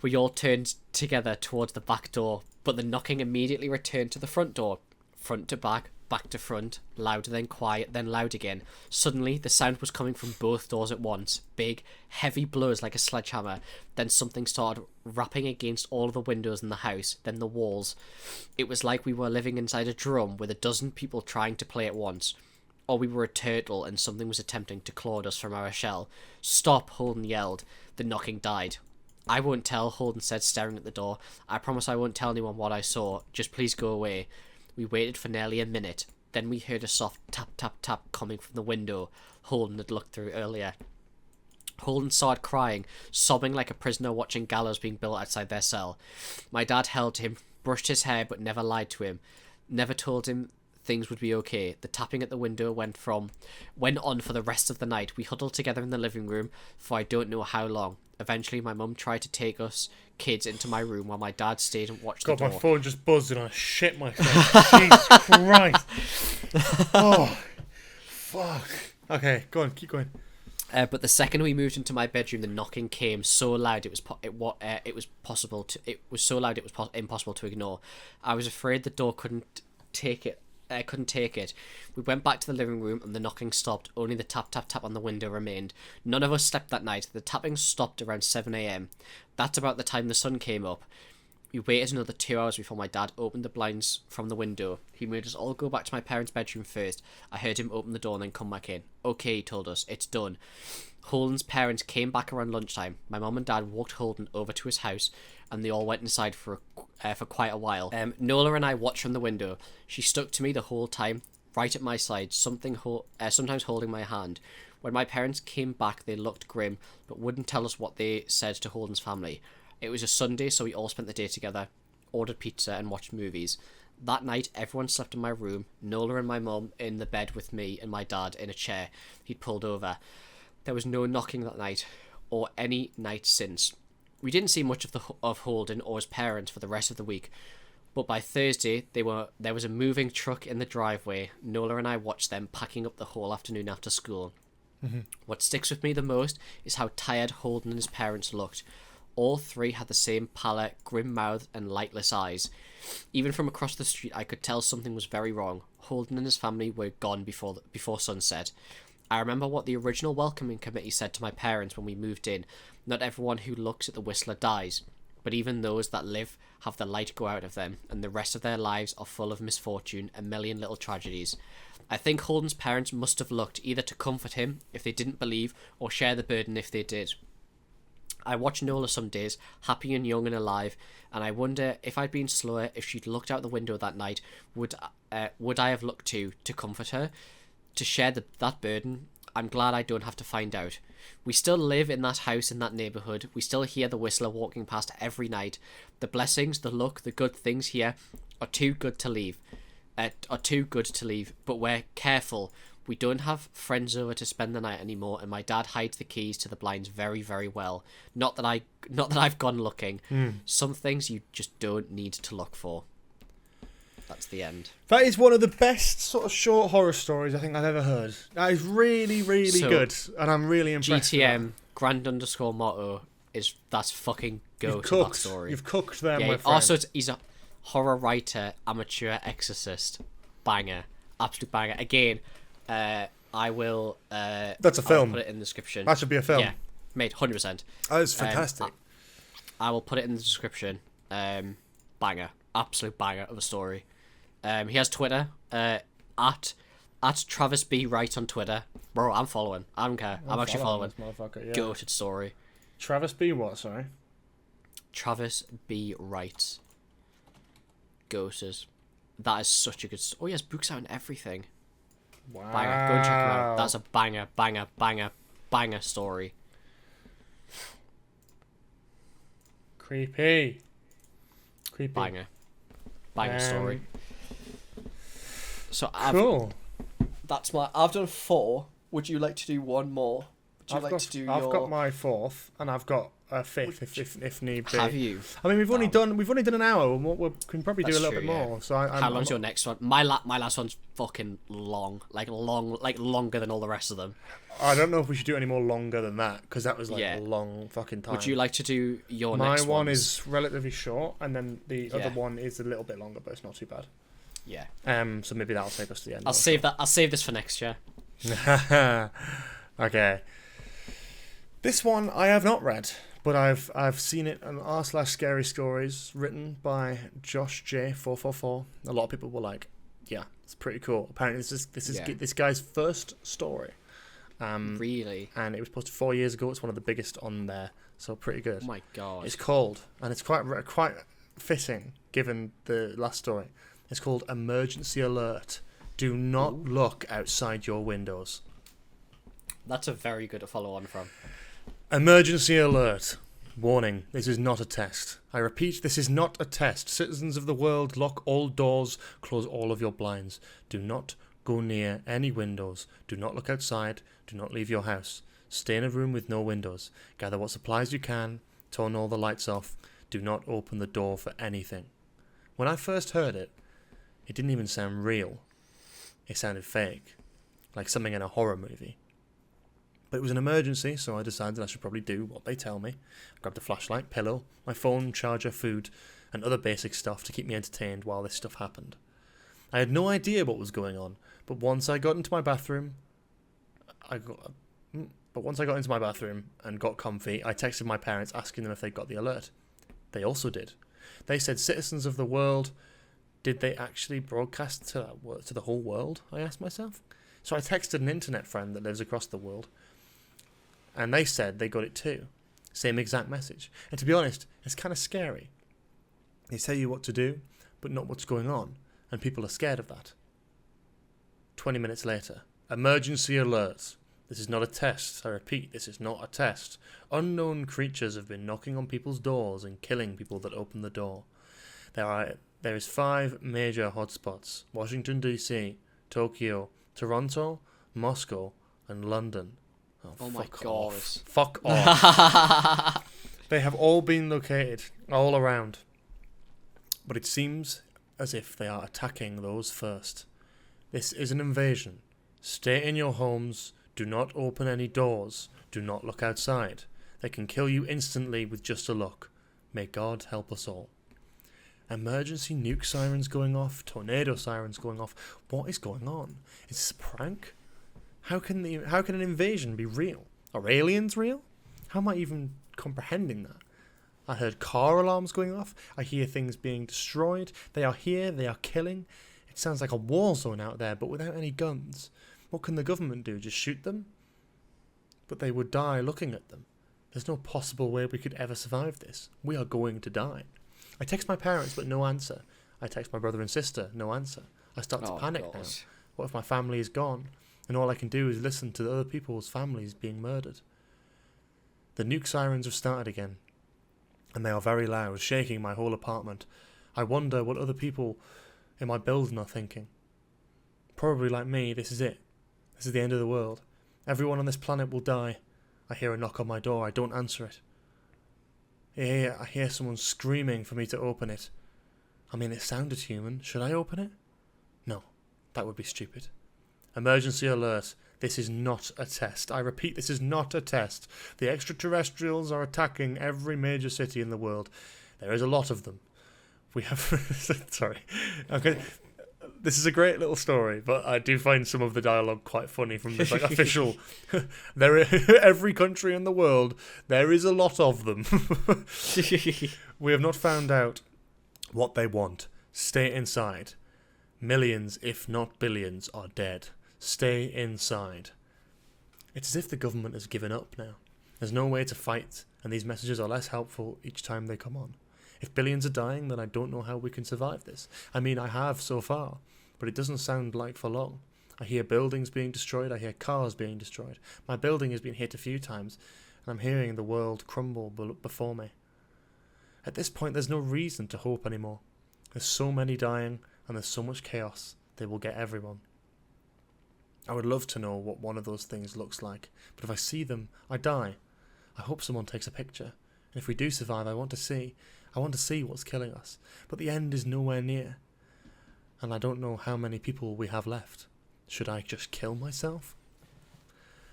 B: We all turned together towards the back door, but the knocking immediately returned to the front door. Front to back, back to front, loud then quiet, then loud again. Suddenly, the sound was coming from both doors at once. Big, heavy blows like a sledgehammer. Then something started rapping against all of the windows in the house, then the walls. It was like we were living inside a drum with a dozen people trying to play at once. Or we were a turtle and something was attempting to claw at us from our shell. Stop, Holden yelled. The knocking died. I won't tell, Holden said, staring at the door. I promise I won't tell anyone what I saw. Just please go away. We waited for nearly a minute. Then we heard a soft tap, tap, tap coming from the window Holden had looked through earlier. Holden started crying, sobbing like a prisoner watching gallows being built outside their cell. My dad held him, brushed his hair, but never lied to him. Never told him things would be okay. The tapping at the window went on for the rest of the night. We huddled together in the living room for I don't know how long. Eventually, my mum tried to take us kids into my room while my dad stayed and watched the door.
A: God, my phone just buzzed and I shit myself. Jesus Christ. Oh, fuck. Okay, go on, keep going.
B: But the second we moved into my bedroom, the knocking came so loud it was impossible to ignore. I was afraid the door couldn't take it. We went back to the living room and the knocking stopped. Only the tap tap tap on the window remained. None of us slept that night. The tapping stopped around 7 a.m. That's about the time the sun came up. We waited another 2 hours before my dad opened the blinds from the window. He made us all go back to my parents' bedroom first. I heard him open the door and then come back in. Okay, he told us, it's done. Holden's parents came back around lunchtime. My mum and dad walked Holden over to his house and they all went inside for quite a while. Nola and I watched from the window. She stuck to me the whole time, right at my side, sometimes holding my hand. When my parents came back, they looked grim, but wouldn't tell us what they said to Holden's family. It was a Sunday, so we all spent the day together, ordered pizza and watched movies. That night, everyone slept in my room, Nola and my mum in the bed with me and my dad in a chair he'd pulled over. There was no knocking that night, or any night since. We didn't see much of Holden or his parents for the rest of the week, but by Thursday, there was a moving truck in the driveway. Nola and I watched them packing up the whole afternoon after school. Mm-hmm. What sticks with me the most is how tired Holden and his parents looked. All three had the same pallor, grim mouth and lightless eyes. Even from across the street, I could tell something was very wrong. Holden and his family were gone before sunset. I remember what the original welcoming committee said to my parents when we moved in. Not everyone who looks at the Whistler dies, but even those that live have the light go out of them, and the rest of their lives are full of misfortune and million little tragedies. I think Holden's parents must have looked either to comfort him if they didn't believe, or share the burden if they did. I watch Nola some days, happy and young and alive, and I wonder if I'd been slower if she'd looked out the window that night. Would I have looked to comfort her, to share that burden? I'm glad I don't have to find out. We still live in that house in that neighbourhood. We still hear the Whistler walking past every night. The blessings, the luck, the good things here are too good to leave. But we're careful. We don't have friends over to spend the night anymore, and my dad hides the keys to the blinds very, very well. Not that I've gone looking. Some things you just don't need to look for. That's the end.
A: That is one of the best sort of short horror stories I think I've ever heard. That is really, really good, and I'm really impressed.
B: GTM _motto is that's fucking go to that story.
A: You've cooked there, my friend.
B: Also, he's a horror writer, amateur exorcist, banger, absolute banger. Again, I will.
A: That's a film.
B: Put it in the description.
A: That should be a film.
B: Yeah, made 100%.
A: Oh, it's fantastic.
B: I will put it in the description. Banger, absolute banger of a story. He has Twitter, at Travis B. Wright on Twitter. Bro, I'm following. I don't care. I'm actually following.
A: Yeah.
B: Goated story.
A: Travis B. what, sorry?
B: Travis B. Wright. Goated. That is such a good... Oh, he has books out and everything.
A: Wow.
B: Banger. Go and check him out. That's a banger story.
A: Creepy.
B: Banger story. So
A: cool.
B: I've done 4. Would you like to do one more?
A: I've got my 4th, and I've got a 5th if need be.
B: Have you?
A: I mean, we've only done an hour, and we can probably do a little bit more. So
B: how long's your next one? My last one's fucking long, like longer than all the rest of them.
A: I don't know if we should do any more longer than that, because that was a long fucking time.
B: Would you like to do your
A: next
B: one?
A: My one is relatively short, and then the other one is a little bit longer, but it's not too bad.
B: Yeah.
A: So maybe that'll take us to the end.
B: I'll save this for next year.
A: Okay. This one I have not read, but I've seen it on r/scary stories, written by Josh J 444. A lot of people were like, "Yeah, it's pretty cool." Apparently, this is this guy's first story.
B: Really?
A: And it was posted 4 years ago. It's one of the biggest on there, so pretty good.
B: Oh my god!
A: It's called, and it's quite fitting given the last story. It's called "Emergency Alert." Do not look outside your windows.
B: That's a very good follow-on from.
A: Emergency alert. Warning, this is not a test. I repeat, this is not a test. Citizens of the world, lock all doors, close all of your blinds. Do not go near any windows. Do not look outside. Do not leave your house. Stay in a room with no windows. Gather what supplies you can. Turn all the lights off. Do not open the door for anything. When I first heard it, it didn't even sound real. It sounded fake, like something in a horror movie. But it was an emergency, so I decided I should probably do what they tell me. I grabbed a flashlight, pillow, my phone, charger, food, and other basic stuff to keep me entertained while this stuff happened. I had no idea what was going on, but once I got into my bathroom, and got comfy, I texted my parents asking them if they got the alert. They also did. They said, citizens of the world, did they actually broadcast to the whole world? I asked myself. So I texted an internet friend that lives across the world, and they said they got it too. Same exact message. And to be honest, it's kind of scary. They tell you what to do, but not what's going on, and people are scared of that. 20 minutes later, emergency alert. This is not a test. I repeat, this is not a test. Unknown creatures have been knocking on people's doors and killing people that open the door. There is 5 major hotspots: Washington D.C., Tokyo, Toronto, Moscow, and London.
B: Oh my god.
A: Fuck off. They have all been located all around. But it seems as if they are attacking those first. This is an invasion. Stay in your homes. Do not open any doors. Do not look outside. They can kill you instantly with just a look. May God help us all. Emergency nuke sirens going off. Tornado sirens going off. What is going on? Is this a prank? How can an invasion be real? Are aliens real? How am I even comprehending that? I heard car alarms going off. I hear things being destroyed. They are here. They are killing. It sounds like a war zone out there, but without any guns. What can the government do? Just shoot them? But they would die looking at them. There's no possible way we could ever survive this. We are going to die. I text my parents, but no answer. I text my brother and sister, no answer. I start to panic now. What if my family is gone, and all I can do is listen to the other people's families being murdered? The nuke sirens have started again, and they are very loud, shaking my whole apartment. I wonder what other people in my building are thinking. Probably like me, this is it. This is the end of the world. Everyone on this planet will die. I hear a knock on my door. I don't answer it. I hear someone screaming for me to open it. I mean, it sounded human. Should I open it? No, that would be stupid. Emergency alert. This is not a test. I repeat, this is not a test. The extraterrestrials are attacking every major city in the world. There is a lot of them. We have... Sorry. Okay. This is a great little story, but I do find some of the dialogue quite funny from this official. Every country in the world, there is a lot of them. We have not found out what they want. Stay inside. Millions, if not billions, are dead. Stay inside. It's as if the government has given up now. There's no way to fight, and these messages are less helpful each time they come on. If billions are dying, then I don't know how we can survive this. I mean, I have so far, but it doesn't sound like for long. I hear buildings being destroyed, I hear cars being destroyed. My building has been hit a few times, and I'm hearing the world crumble before me. At this point, there's no reason to hope anymore. There's so many dying, and there's so much chaos, they will get everyone. I would love to know what one of those things looks like, but if I see them, I die. I hope someone takes a picture, and if we do survive, I want to see what's killing us. But the end is nowhere near, and I don't know how many people we have left. Should I just kill myself?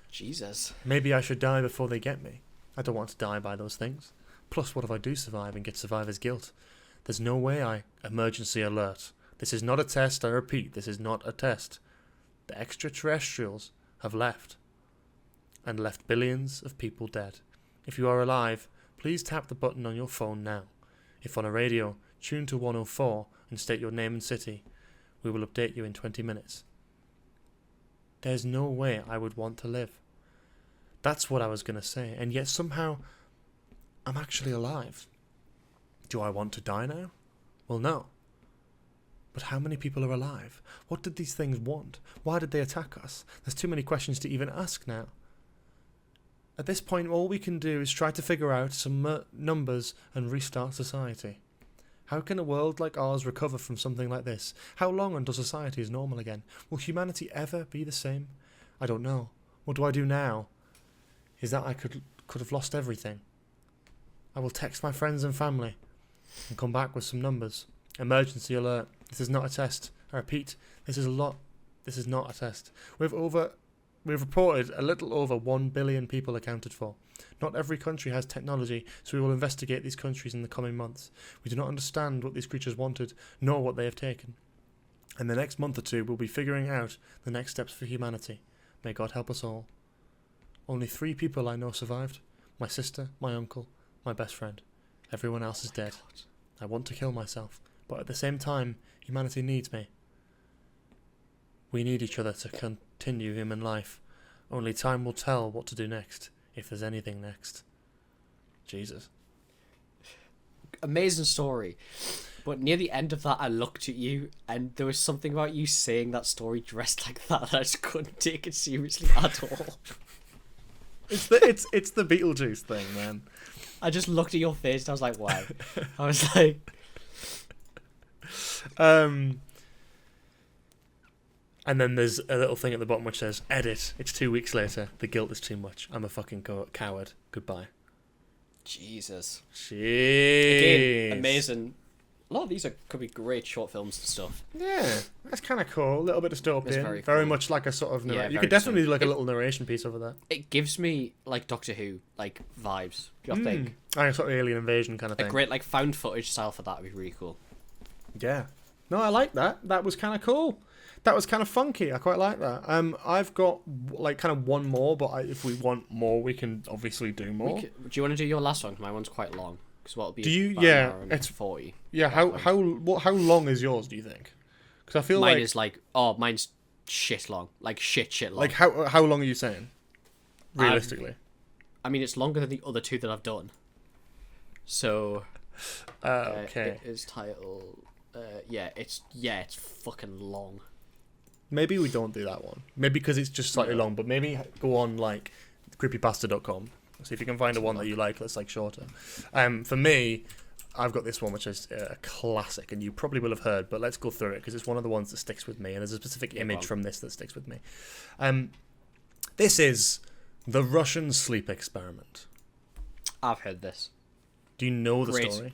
B: Jesus.
A: Maybe I should die before they get me. I don't want to die by those things. Plus, what if I do survive and get survivor's guilt? There's no way Emergency alert. This is not a test, I repeat, this is not a test. The extraterrestrials have left, and left billions of people dead. If you are alive, please tap the button on your phone now. If on a radio, tune to 104 and state your name and city. We will update you in 20 minutes. There's no way I would want to live. That's what I was going to say, and yet somehow I'm actually alive. Do I want to die now? Well, no. But how many people are alive? What did these things want? Why did they attack us? There's too many questions to even ask now. At this point, all we can do is try to figure out some numbers and restart society. How can a world like ours recover from something like this? How long until society is normal again? Will humanity ever be the same? I don't know. What do I do now? Is that I could have lost everything. I will text my friends and family and come back with some numbers. Emergency alert. This is not a test. I repeat, this is not a test. We've reported a little over 1 billion people accounted for. Not every country has technology, so we will investigate these countries in the coming months. We do not understand what these creatures wanted, nor what they have taken. In the next month or two, we'll be figuring out the next steps for humanity. May God help us all. Only 3 people I know survived. My sister, my uncle, my best friend. Everyone else is dead. I want to kill myself, but at the same time, humanity needs me. We need each other to continue human life. Only time will tell what to do next, if there's anything next. Jesus.
B: Amazing story. But near the end of that, I looked at you, and there was something about you saying that story dressed like that I just couldn't take it seriously at all.
A: It's the Beetlejuice thing, man.
B: I just looked at your face and I was like, wow. I was like...
A: And then there's a little thing at the bottom which says, edit, it's 2 weeks later, the guilt is too much, I'm a fucking coward, goodbye.
B: Jesus.
A: Jeez.
B: Again, amazing. A lot of these could be great short films and stuff.
A: Yeah, that's kind of cool. A little bit dystopian. Very
B: cool.
A: Much like a sort of...
B: Yeah,
A: you could definitely do like a little narration piece over that.
B: It gives me, like, Doctor Who, like, vibes. Do you think?
A: Like sort of alien invasion kind of thing.
B: A great, like, found footage style for that would be really cool.
A: Yeah. No, I like that. That was kind of cool. That was kind of funky. I quite like that. I've got like kind of one more, but if we want more, we can obviously do more.
B: Do you want to do your last one? My one's quite long. Because what'll be?
A: Do you? Yeah,
B: it's 40.
A: Yeah. How long is yours? Do you think? Because I feel
B: mine is like mine's shit long. Like shit long.
A: Like how long are you saying? Realistically.
B: I mean, it's longer than the other 2 that I've done. So.
A: Okay.
B: It is titled. It's fucking long.
A: Maybe we don't do that one. Maybe because it's just slightly long, but maybe go on like creepypasta.com. See if you can find one that you like that's like shorter. For me, I've got this one which is a classic, and you probably will have heard, but let's go through it because it's one of the ones that sticks with me, and there's a specific image from this that sticks with me. This is the Russian sleep experiment.
B: I've heard this.
A: Do you know the story?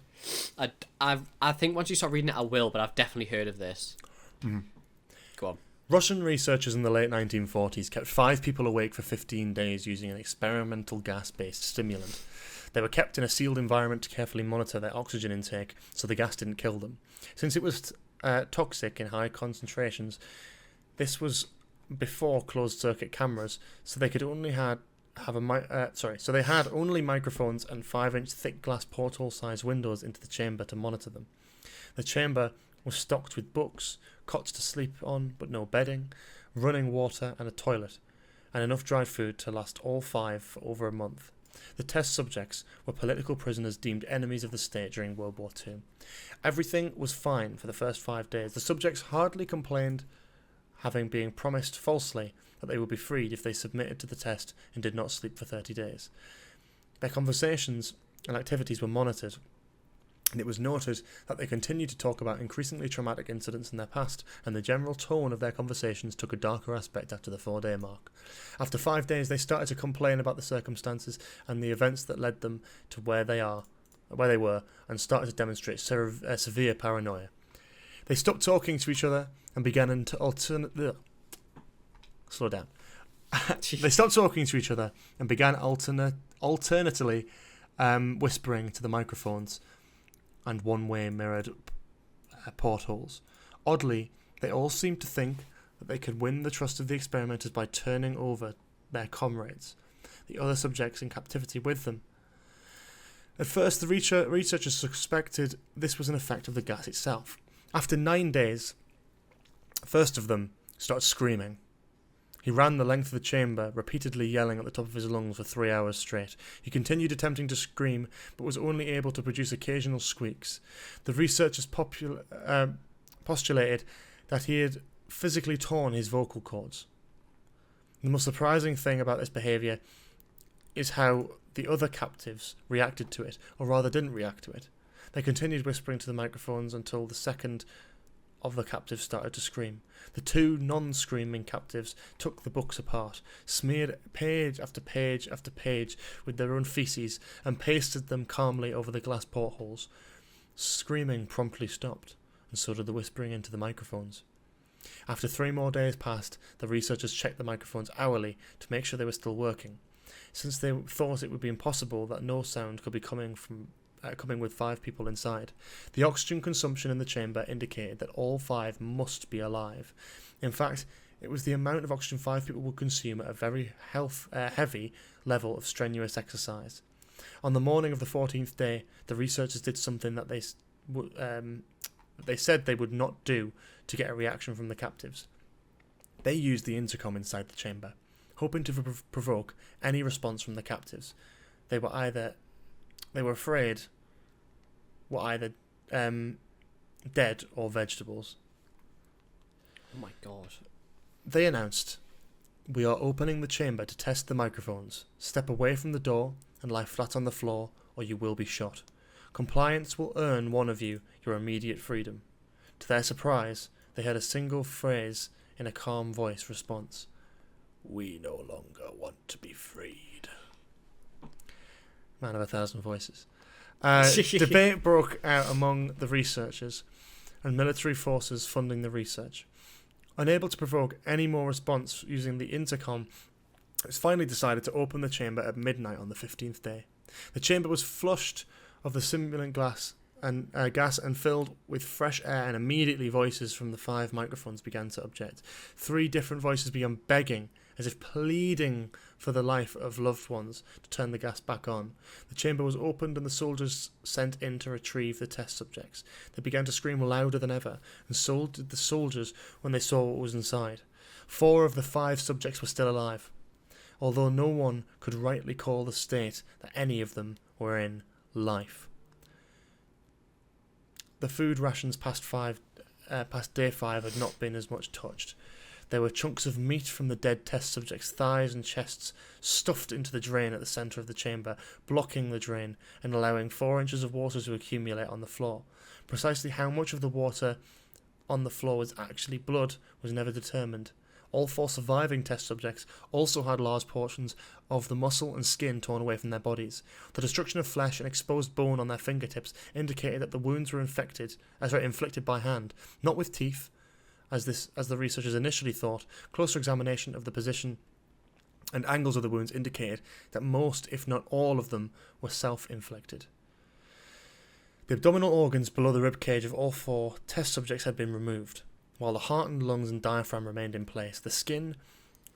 B: I think once you start reading it, I will, but I've definitely heard of this.
A: Mm-hmm.
B: Go on.
A: Russian researchers in the late 1940s kept 5 people awake for 15 days using an experimental gas-based stimulant. They were kept in a sealed environment to carefully monitor their oxygen intake so the gas didn't kill them. Since it was toxic in high concentrations, this was before closed-circuit cameras, so they could only had only microphones and 5-inch thick glass porthole-sized windows into the chamber to monitor them. The chamber was stocked with books, cots to sleep on but no bedding, running water and a toilet, and enough dried food to last all 5 for over a month. The test subjects were political prisoners deemed enemies of the state during World War II. Everything was fine for the first 5 days. The subjects hardly complained, having been promised falsely that they would be freed if they submitted to the test and did not sleep for 30 days. Their conversations and activities were monitored, and it was noted that they continued to talk about increasingly traumatic incidents in their past, and the general tone of their conversations took a darker aspect after the 4-day mark. After 5 days, they started to complain about the circumstances and the events that led them to where they were, and started to demonstrate severe paranoia. They stopped talking to each other and began Slow down. They stopped talking to each other and began alternately whispering to the microphones and one-way mirrored portholes. Oddly, they all seemed to think that they could win the trust of the experimenters by turning over their comrades, the other subjects in captivity with them. At first, the researchers suspected this was an effect of the gas itself. After 9 days, first of them started screaming. He ran the length of the chamber, repeatedly yelling at the top of his lungs for 3 hours straight. He continued attempting to scream, but was only able to produce occasional squeaks. The researchers postulated that he had physically torn his vocal cords. The most surprising thing about this behaviour is how the other captives reacted to it, or rather didn't react to it. They continued whispering to the microphones until the second of the captives started to scream. The two non-screaming captives took the books apart, smeared page after page after page with their own feces, and pasted them calmly over the glass portholes. Screaming promptly stopped, and so did the whispering into the microphones. After 3 more days passed, the researchers checked the microphones hourly to make sure they were still working. Since they thought it would be impossible that no sound could be coming with 5 people inside, the oxygen consumption in the chamber indicated that all 5 must be alive. In fact, it was the amount of oxygen 5 people would consume at a very heavy level of strenuous exercise. On the morning of the 14th day, the researchers did something that they said they would not do to get a reaction from the captives. They used the intercom inside the chamber, hoping to provoke any response from the captives. They were afraid were either dead or vegetables.
B: Oh my god.
A: They announced, "We are opening the chamber to test the microphones. Step away from the door and lie flat on the floor, or you will be shot. Compliance will earn one of you your immediate freedom." To their surprise, they heard a single phrase in a calm voice response. "We no longer want to be freed." Man of 1,000 voices. Debate broke out among the researchers and military forces funding the research. Unable to provoke any more response using the intercom, it was finally decided to open the chamber at midnight on the 15th day. The chamber was flushed of the simulant gas and filled with fresh air, and immediately voices from the 5 microphones began to object. 3 different voices began begging, as if pleading for the life of loved ones, to turn the gas back on. The chamber was opened and the soldiers sent in to retrieve the test subjects. They began to scream louder than ever, and so did the soldiers when they saw what was inside. 4 of the 5 subjects were still alive, although no one could rightly call the state that any of them were in life. The food rations past day 5 had not been as much touched. There were chunks of meat from the dead test subjects' thighs and chests stuffed into the drain at the centre of the chamber, blocking the drain and allowing 4 inches of water to accumulate on the floor. Precisely how much of the water on the floor was actually blood was never determined. All 4 surviving test subjects also had large portions of the muscle and skin torn away from their bodies. The destruction of flesh and exposed bone on their fingertips indicated that the wounds were inflicted by hand, not with teeth, as the researchers initially thought. Closer examination of the position and angles of the wounds indicated that most, if not all of them, were self-inflicted. The abdominal organs below the rib cage of all 4 test subjects had been removed. While the heart and lungs and diaphragm remained in place, the skin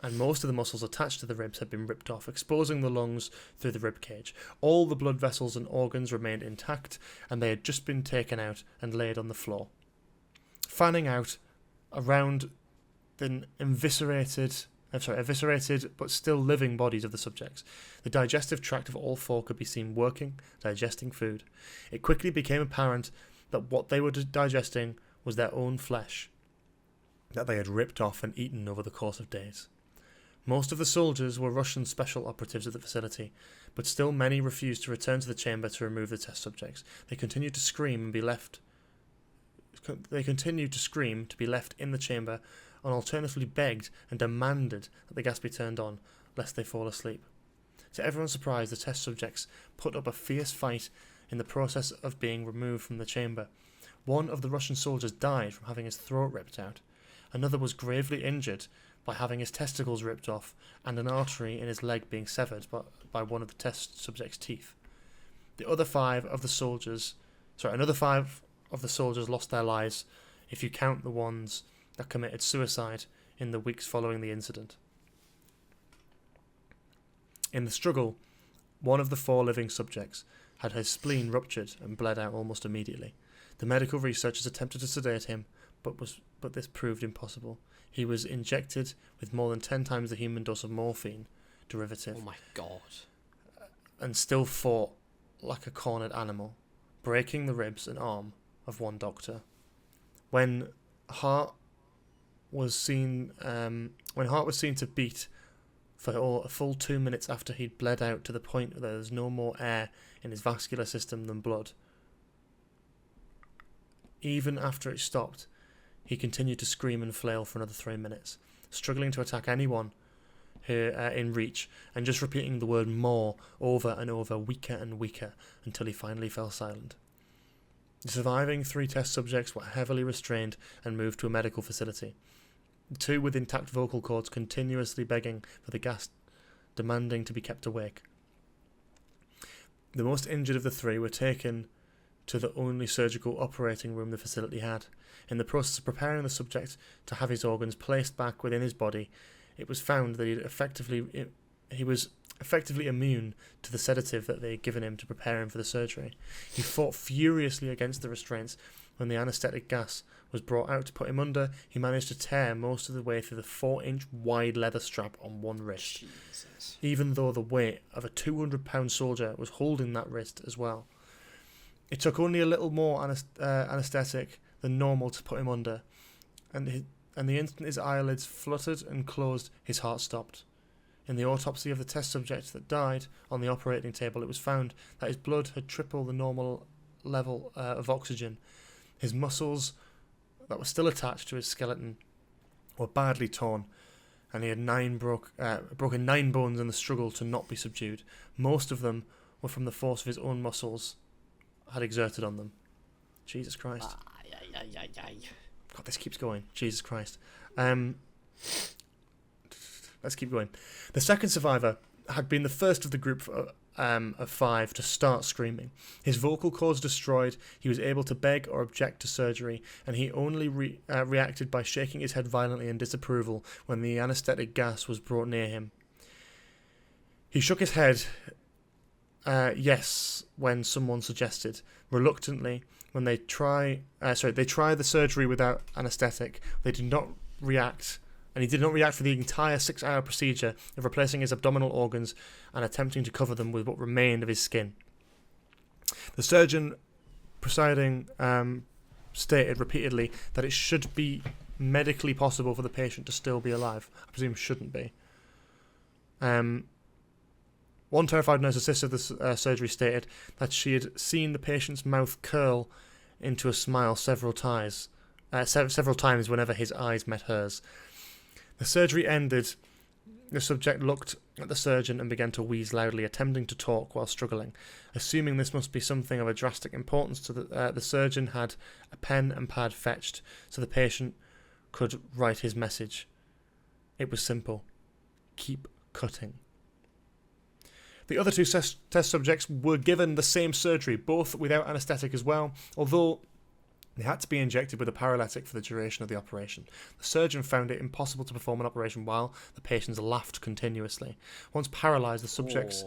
A: and most of the muscles attached to the ribs had been ripped off, exposing the lungs through the rib cage. All the blood vessels and organs remained intact, and they had just been taken out and laid on the floor. Fanning out around the eviscerated but still living bodies of the subjects, the digestive tract of all 4 could be seen working, digesting food. It quickly became apparent that what they were digesting was their own flesh that they had ripped off and eaten over the course of days. Most of the soldiers were Russian special operatives at the facility, but still many refused to return to the chamber to remove the test subjects. They continued to scream to be left in the chamber, and alternatively begged and demanded that the gas be turned on, lest they fall asleep. To everyone's surprise, the test subjects put up a fierce fight in the process of being removed from the chamber. One of the Russian soldiers died from having his throat ripped out. Another was gravely injured by having his testicles ripped off and an artery in his leg being severed by one of the test subject's teeth. Another 5 of the soldiers lost their lives, if you count the ones that committed suicide in the weeks following the incident. In the struggle, one of the 4 living subjects had his spleen ruptured and bled out almost immediately. The medical researchers attempted to sedate him, but this proved impossible. He was injected with more than 10 times the human dose of morphine derivative.
B: Oh my god.
A: And still fought like a cornered animal, breaking the ribs and arm of one doctor. When heart was seen to beat for a full 2 minutes after he'd bled out to the point that there was no more air in his vascular system than blood. Even after it stopped, he continued to scream and flail for another 3 minutes, struggling to attack anyone in reach, and just repeating the word more over and over, weaker and weaker, until he finally fell silent. The surviving 3 test subjects were heavily restrained and moved to a medical facility. The 2 with intact vocal cords continuously begging for the gas, demanding to be kept awake. The most injured of the 3 were taken to the only surgical operating room the facility had. In the process of preparing the subject to have his organs placed back within his body, it was found that he was effectively immune to the sedative that they had given him to prepare him for the surgery. He fought furiously against the restraints. When the anaesthetic gas was brought out to put him under, he managed to tear most of the way through the 4-inch wide leather strap on one wrist, Jesus. Even though the weight of a 200-pound soldier was holding that wrist as well. It took only a little more anaesthetic than normal to put him under, and the instant his eyelids fluttered and closed, his heart stopped. In the autopsy of the test subject that died on the operating table, it was found that his blood had tripled the normal level of oxygen. His muscles that were still attached to his skeleton were badly torn, and he had broken 9 bones in the struggle to not be subdued. Most of them were from the force of his own muscles had exerted on them. Jesus Christ. God, this keeps going. Jesus Christ. Let's keep going. The second survivor had been the first of the group of 5 to start screaming. His vocal cords destroyed, he was able to beg or object to surgery, and he only reacted by shaking his head violently in disapproval when the anaesthetic gas was brought near him. He shook his head yes when someone suggested. Reluctantly, when they try the surgery without anaesthetic, they did not react. And he did not react for the entire 6-hour procedure of replacing his abdominal organs and attempting to cover them with what remained of his skin. The surgeon presiding stated repeatedly that it should be medically possible for the patient to still be alive. I presume shouldn't be. One terrified nurse assisted the surgery stated that she had seen the patient's mouth curl into a smile several times whenever his eyes met hers. The surgery ended. The subject looked at the surgeon and began to wheeze loudly, attempting to talk while struggling. Assuming this must be something of a drastic importance to the surgeon had a pen and pad fetched so the patient could write his message. It was simple. Keep cutting. The other 2 test subjects were given the same surgery, both without anaesthetic as well, although they had to be injected with a paralytic for the duration of the operation. The surgeon found it impossible to perform an operation while the patients laughed continuously. Once paralysed, the subjects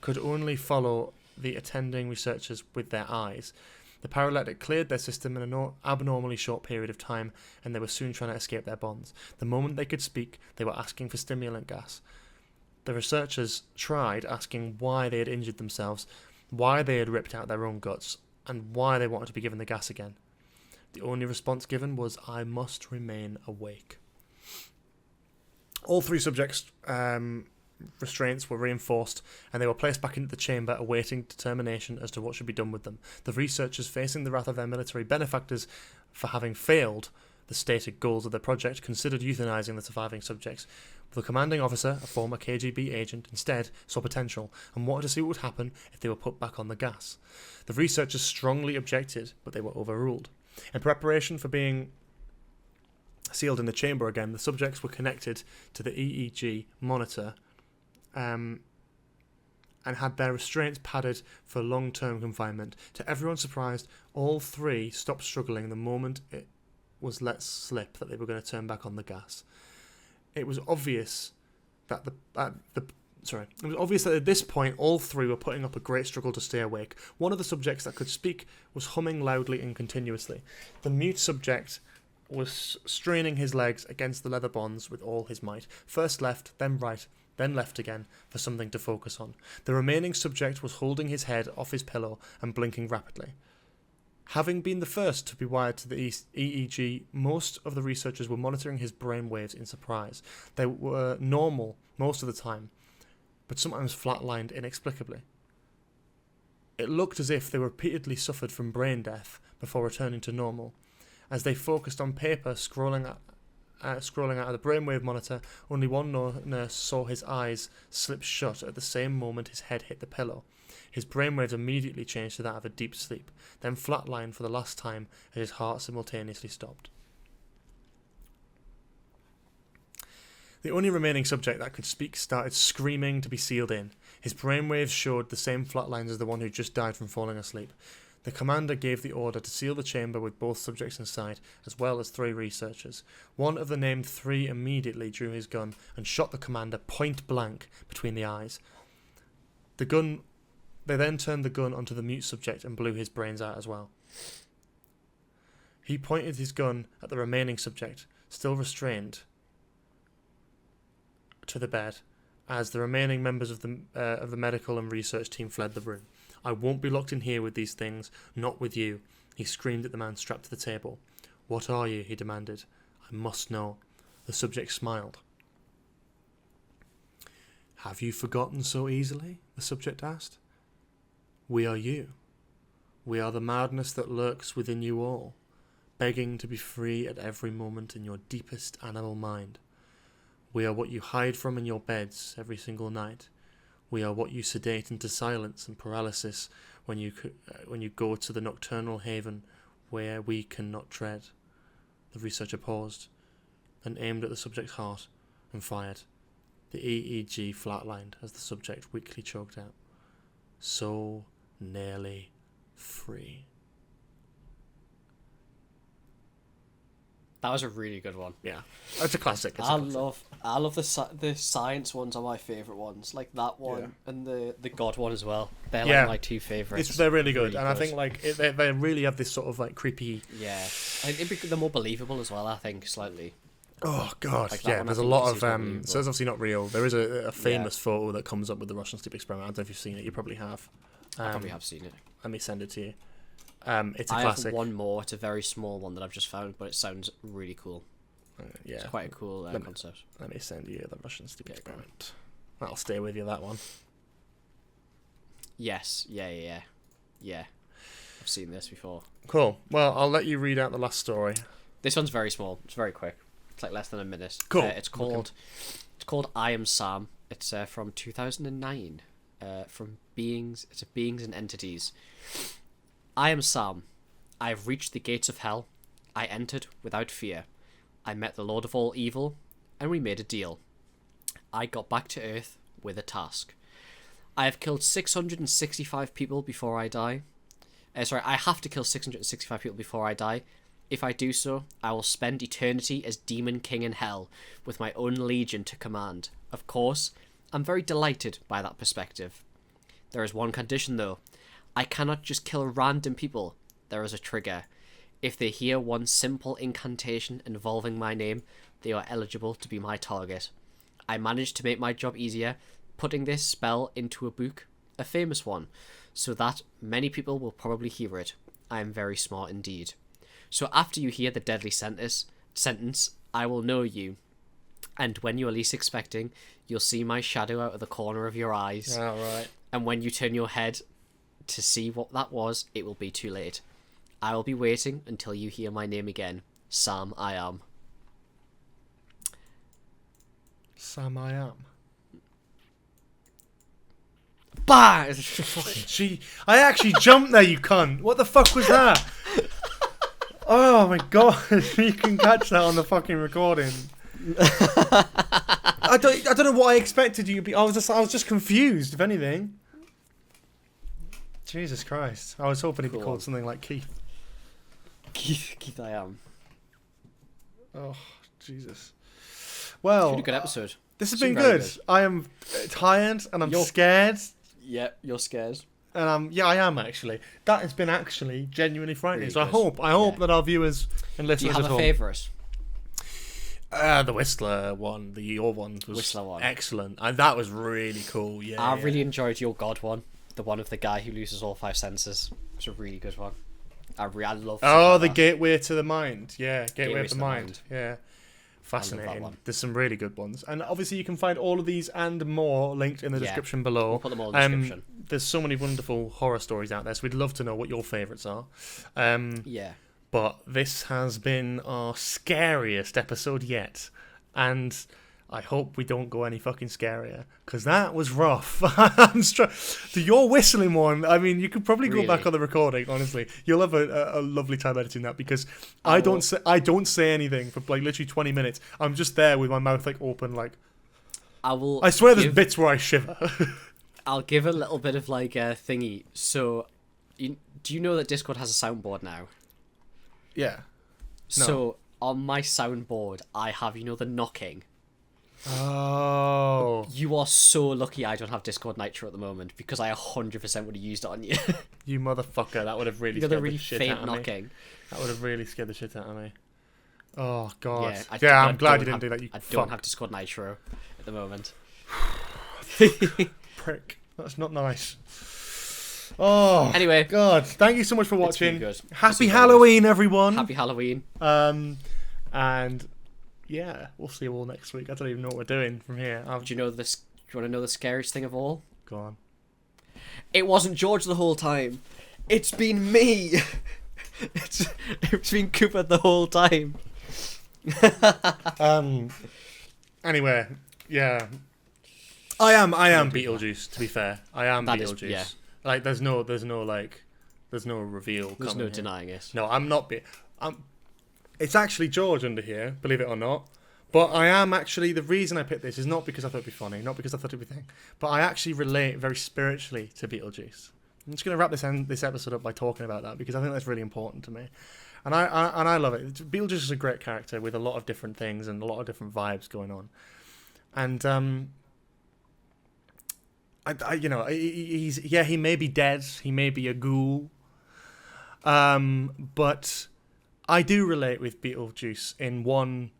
A: could only follow the attending researchers with their eyes. The paralytic cleared their system in an abnormally short period of time, and they were soon trying to escape their bonds. The moment they could speak, they were asking for stimulant gas. The researchers tried asking why they had injured themselves, why they had ripped out their own guts, and why they wanted to be given the gas again. The only response given was, "I must remain awake." All 3 subjects' restraints were reinforced, and they were placed back into the chamber awaiting determination as to what should be done with them. The researchers, facing the wrath of their military benefactors for having failed the stated goals of their project, considered euthanizing the surviving subjects. The commanding officer, a former KGB agent, instead saw potential and wanted to see what would happen if they were put back on the gas. The researchers strongly objected, but they were overruled. In preparation for being sealed in the chamber again, the subjects were connected to the EEG monitor and had their restraints padded for long-term confinement. To everyone's surprise, all 3 stopped struggling the moment it was let slip that they were going to turn back on the gas. It was obvious that at this point all 3 were putting up a great struggle to stay awake. One of the subjects that could speak was humming loudly and continuously. The mute subject was straining his legs against the leather bonds with all his might. First left, then right, then left again, for something to focus on. The remaining subject was holding his head off his pillow and blinking rapidly. Having been the first to be wired to the EEG, most of the researchers were monitoring his brain waves in surprise. They were normal most of the time, but sometimes flatlined inexplicably. It looked as if they repeatedly suffered from brain death before returning to normal. As they focused on paper scrolling out of the brainwave monitor, only one nurse saw his eyes slip shut at the same moment his head hit the pillow. His brainwaves immediately changed to that of a deep sleep, then flatlined for the last time as his heart simultaneously stopped. The only remaining subject that could speak started screaming to be sealed in. His brainwaves showed the same flatlines as the one who just died from falling asleep. The commander gave the order to seal the chamber with both subjects inside, as well as 3 researchers. One of the named 3 immediately drew his gun and shot the commander point blank between the eyes. They then turned the gun onto the mute subject and blew his brains out as well. He pointed his gun at the remaining subject, still restrained, to the bed, as the remaining members of the medical and research team fled the room. "I won't be locked in here with these things, not with you," he screamed at the man strapped to the table. "What are you?" he demanded. "I must know." The subject smiled. "Have you forgotten so easily?" the subject asked. "We are you. We are the madness that lurks within you all, begging to be free at every moment in your deepest animal mind. We are what you hide from in your beds every single night. We are what you sedate into silence and paralysis when you go to the nocturnal haven where we cannot tread." The researcher paused, then aimed at the subject's heart and fired. The EEG flatlined as the subject weakly choked out. "So nearly free."
B: That was a really good one.
A: Yeah, it's a classic.
B: I love the science ones are my favourite ones, like that one and the God one as well. They're like my 2 favourites.
A: They're really good, and I think like they really have this sort of like creepy.
B: Yeah, they're more believable as well. I think slightly.
A: Oh god,
B: like
A: yeah. There's a lot of so it's obviously not real. There is a famous photo that comes up with the Russian sleep experiment. I don't know if you've seen it. You probably have.
B: I probably have seen it.
A: Let me send it to you. It's a classic.
B: I have one more. It's a very small one that I've just found, but it sounds really cool.
A: Yeah,
B: it's quite a cool concept.
A: Let me send you the Russian sleep experiment. That'll stay with you, that one.
B: Yes. Yeah. I've seen this before.
A: Cool. Well, I'll let you read out the last story.
B: This one's very small. It's very quick. It's like less than a minute.
A: Cool.
B: It's called I Am Sam. It's from 2009. From Beings. It's Beings and Entities. I am Sam. I have reached the gates of hell. I entered without fear. I met the Lord of all evil, and we made a deal. I got back to Earth with a task. I have killed 665 people before I die. I have to kill 665 people before I die. If I do so, I will spend eternity as Demon King in Hell, with my own legion to command. Of course, I'm very delighted by that perspective. There is one condition, though. I cannot just kill random people. There is a trigger. If they hear one simple incantation involving my name, they are eligible to be my target. I managed to make my job easier, putting this spell into a book, a famous one, so that many people will probably hear it. I am very smart indeed. So after you hear the deadly sentence, I will know you. And when you are least expecting, you'll see my shadow out of the corner of your eyes.
A: All right.
B: And when you turn your head to see what that was, it will be too late. I will be waiting until you hear my name again. Sam I Am.
A: Sam I Am.
B: Bah!
A: Gee, I actually jumped there, you cunt. What the fuck was that? Oh my god, you can catch that on the fucking recording. I don't know what I expected you to be. I was just confused, if anything. Jesus Christ. I was hoping he'd be called something like Keith.
B: Keith I Am.
A: Oh, Jesus. Well,
B: it's been a good episode.
A: This has been good. I am tired and I'm scared.
B: Yeah, you're scared.
A: And I am actually. That has been actually genuinely frightening.
B: Really
A: so I hope that our viewers and listeners
B: Do you have a favourite?
A: The Whistler one, your one was excellent. And that was really cool. Yeah,
B: I really enjoyed your God one, the one of the guy who loses all 5 senses. It's a really good one. I love.
A: Oh, the Gateway to the Mind. Yeah, Gateway to the Mind. Yeah, Fascinating.
B: one.
A: There's some really good ones. And obviously you can find all of these and more linked in the description below.
B: We'll put them all in the description.
A: There's so many wonderful horror stories out there, so we'd love to know what your favourites are.
B: Yeah.
A: But this has been our scariest episode yet. And I hope we don't go any fucking scarier, because that was rough. So you're whistling one. I mean, you could probably go back on the recording. Honestly, you'll have a lovely time editing that, because I don't say anything for like literally 20 minutes. I'm just there with my mouth like open, like. I swear, there's bits where I shiver.
B: I'll give a little bit of like a thingy. So, do you know that Discord has a soundboard now?
A: Yeah. No.
B: So on my soundboard, I have the knocking.
A: Oh.
B: You are so lucky I don't have Discord Nitro at the moment, because I 100% would have used it on you.
A: You motherfucker, that would have really scared the shit out of
B: knocking.
A: me. That would have really scared the shit out of me. Oh, God.
B: Yeah,
A: I'm glad you didn't do that, you
B: I don't have Discord Nitro at the moment.
A: Prick. That's not nice. Oh,
B: anyway.
A: God. Thank you so much for watching.
B: Good.
A: Happy Halloween, everyone.
B: Happy Halloween.
A: And... yeah, we'll see you all next week. I don't even know what we're doing from here.
B: Do you want to know the scariest thing of all?
A: Go on.
B: It wasn't George the whole time. It's been me. It's been Cooper the whole time.
A: Anyway, yeah. I am Beetlejuice, to be fair. I am Beetlejuice.
B: Yeah.
A: Like, there's no reveal.
B: There's no denying it.
A: No, I'm not. It's actually George under here, believe it or not. But I am actually, the reason I picked this is not because I thought it'd be funny, not because I thought it'd be thing, but I actually relate very spiritually to Beetlejuice. I'm just going to wrap this episode up by talking about that, because I think that's really important to me. And I love it. Beetlejuice is a great character with a lot of different things and a lot of different vibes going on. And, he may be dead, he may be a ghoul, but I do relate with Beetlejuice in one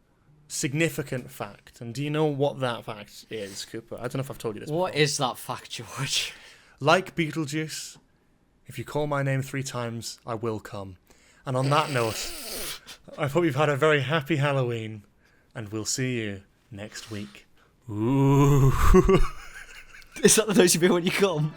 A: significant fact. And do you know what that fact is, Cooper? I don't know if I've told you this before.
B: What is that fact, George?
A: Like Beetlejuice, if you call my name 3 times, I will come. And on that note, I hope you've had a very happy Halloween, and we'll see you next week. Ooh.
B: Is that the noise you make when you come?